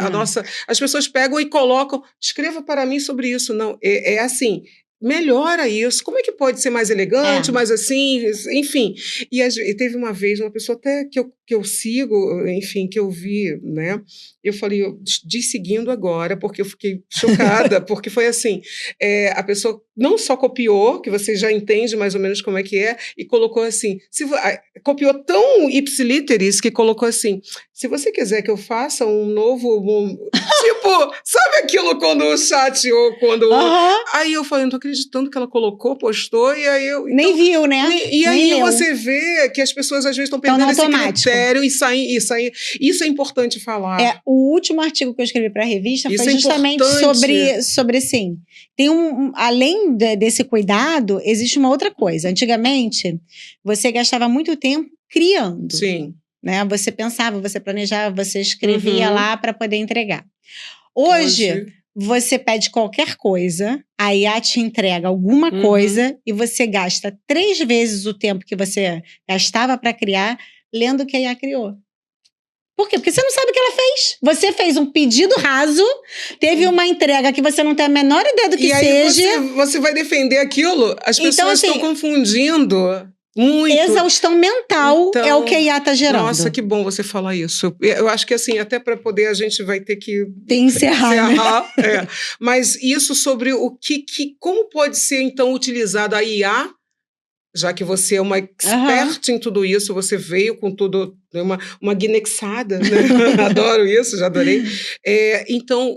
as pessoas pegam e colocam, escreva para mim sobre isso, não, é assim, melhora isso, como é que pode ser mais elegante, mais assim, enfim. E teve uma vez, uma pessoa até que eu sigo, enfim, que eu vi, né, eu falei, eu seguindo agora, porque eu fiquei chocada, porque foi assim, a pessoa não só copiou, que você já entende mais ou menos como é que é, e colocou assim, copiou tão ipsiliteris que colocou assim, se você quiser que eu faça um novo, tipo, sabe aquilo quando o chat ou quando... Aí eu falei, não tô acreditando que ela colocou, postou, e aí eu... Nem viu, né? E aí você vê que as pessoas às vezes estão perdendo esse critério e saem. Isso é importante falar. O último artigo que eu escrevi para a revista foi justamente sobre assim, tem além desse cuidado, existe uma outra coisa. Antigamente, você gastava muito tempo criando. Sim. Né? Você pensava, você planejava, você escrevia lá para poder entregar. Hoje, você pede qualquer coisa, a IA te entrega alguma coisa e você gasta 3 vezes o tempo que você gastava para criar lendo o que a IA criou. Por quê? Porque você não sabe o que ela fez. Você fez um pedido raso, teve uma entrega que você não tem a menor ideia do que seja. E aí você vai defender aquilo, as pessoas estão confundindo muito. Exaustão mental é o que a IA está gerando. Nossa, que bom você falar isso. Eu acho que assim, até para poder a gente vai ter que encerrar. Né? Mas isso sobre como pode ser então utilizada a IA, já que você é uma expert em tudo isso, você veio com tudo, uma guinexada, né? Adoro isso, já adorei. Então,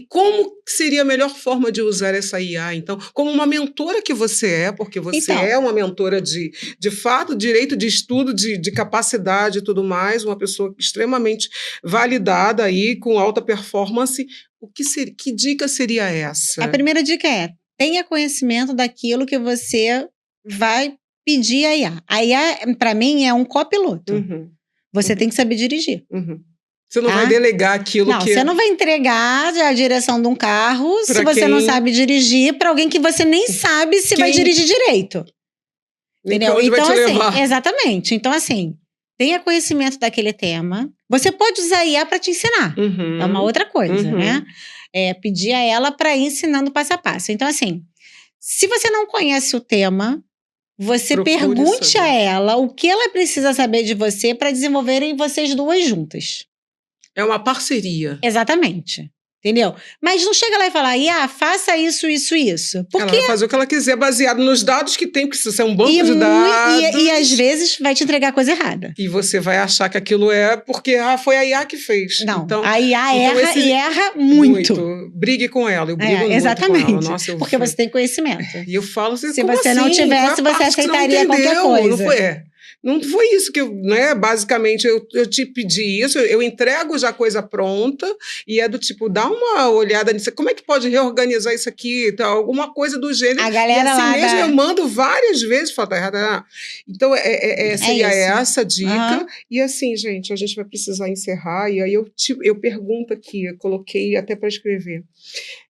como seria a melhor forma de usar essa IA? Então, como uma mentora que você é, porque você é uma mentora de fato, direito de estudo, de capacidade e tudo mais, uma pessoa extremamente validada aí, com alta performance, que dica seria essa? A primeira dica é, tenha conhecimento daquilo que você vai pedir a IA. A IA, para mim, é um copiloto. Você tem que saber dirigir. Você não vai delegar aquilo que... Não, você não vai entregar a direção de um carro se você não sabe dirigir para alguém que você nem sabe se vai dirigir direito. Entendeu? Então, assim, exatamente. Então, assim, tenha conhecimento daquele tema. Você pode usar a IA para te ensinar. É uma outra coisa, né? Pedir a ela para ir ensinando passo a passo. Então, assim, se você não conhece o tema, você pergunte a ela o que ela precisa saber de você para desenvolverem vocês duas juntas. É uma parceria. Exatamente. Entendeu? Mas não chega lá e fala, faça isso, isso, isso. Porque ela vai fazer o que ela quiser, baseado nos dados que tem, porque isso é um banco de dados. E às vezes vai te entregar coisa errada. E você vai achar que aquilo porque foi a IA que fez. Não, então, a IA erra e erra muito. Brigue com ela, eu brigo muito exatamente, com ela. Nossa, porque você tem conhecimento. E eu falo assim, se você não tivesse, você aceitaria qualquer coisa. Não foi, Não foi isso que basicamente eu te pedi isso, eu entrego já coisa pronta e é do tipo, dá uma olhada nisso, como é que pode reorganizar isso aqui, tá, alguma coisa do gênero. A galera e assim lá mesmo eu mando várias vezes, fala, tá errada. Então seria essa a dica. E assim, gente, a gente vai precisar encerrar e aí eu pergunto aqui, eu coloquei até para escrever.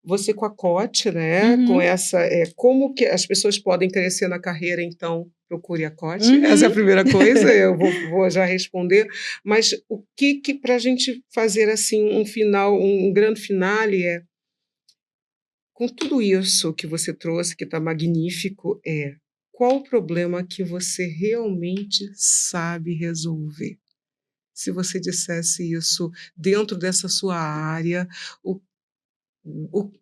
Você com a Cote, né? Com essa, como que as pessoas podem crescer na carreira, então procure a Cote. Essa é a primeira coisa, eu vou já responder. Mas o que para a gente fazer assim um grande finale com tudo isso que você trouxe, que está magnífico, qual o problema que você realmente sabe resolver? Se você dissesse isso dentro dessa sua área,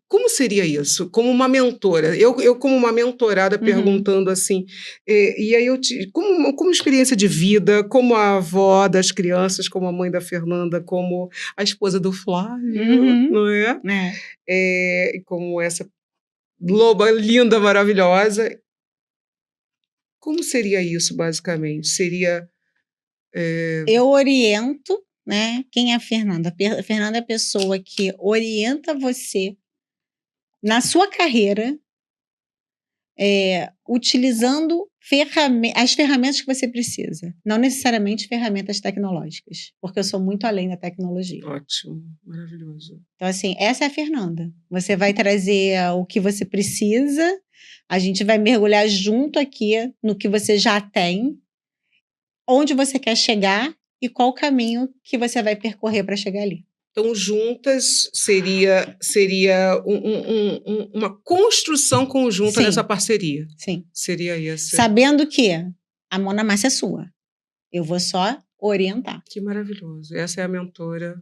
como seria isso? Como uma mentora, eu como uma mentorada perguntando assim, e aí como experiência de vida, como a avó das crianças, como a mãe da Fernanda, como a esposa do Flávio, não é? Como essa loba linda, maravilhosa. Como seria isso, basicamente? Seria... Eu oriento, né? Quem é a Fernanda? A Fernanda é a pessoa que orienta você na sua carreira, utilizando as ferramentas que você precisa. Não necessariamente ferramentas tecnológicas, porque eu sou muito além da tecnologia. Ótimo, maravilhoso. Então, assim, essa é a Fernanda. Você vai trazer o que você precisa, a gente vai mergulhar junto aqui no que você já tem, onde você quer chegar e qual o caminho que você vai percorrer para chegar ali. Então, juntas seria uma construção conjunta nessa parceria. Sim. Seria isso. Sabendo que a mão na massa é sua. Eu vou só orientar. Que maravilhoso. Essa é a mentora.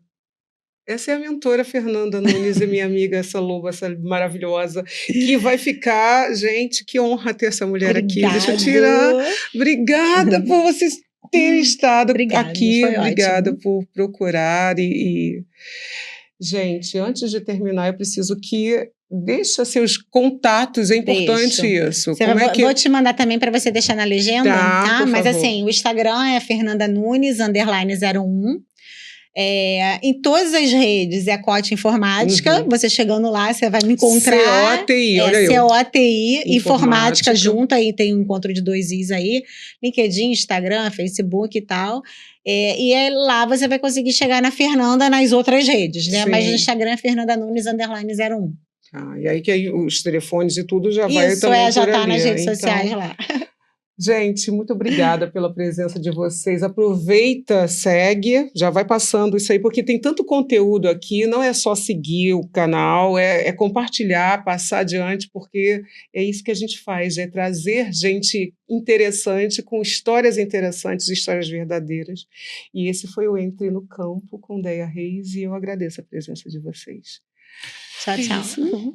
Essa é a mentora Fernanda Nunes, minha amiga, essa loba, essa maravilhosa, que vai ficar... Gente, que honra ter essa mulher aqui. Deixa eu tirar. Obrigada por vocês ter estado aqui. Obrigada por procurar Gente, antes de terminar, eu preciso que deixa seus contatos, é importante isso. Vou te mandar também para você deixar na legenda, tá? Mas favor. Assim, o Instagram é Fernanda Nunes, _01. Em todas as redes é Cote Informática. Você chegando lá, você vai me encontrar. COTI, olha eu. COTI, Informática junto, aí tem um encontro de 2 Is aí. LinkedIn, Instagram, Facebook e tal. E lá você vai conseguir chegar na Fernanda nas outras redes, né? Sim. Mas no Instagram é Fernanda Nunes _01. E aí que os telefones e tudo já vai também já tá nas redes sociais lá. Gente, muito obrigada pela presença de vocês. Aproveita, segue, já vai passando isso aí, porque tem tanto conteúdo aqui, não é só seguir o canal, é compartilhar, passar adiante, porque é isso que a gente faz, é trazer gente interessante, com histórias interessantes, histórias verdadeiras. E esse foi o Entre no Campo com Deia Reis, e eu agradeço a presença de vocês. Tchau, tchau.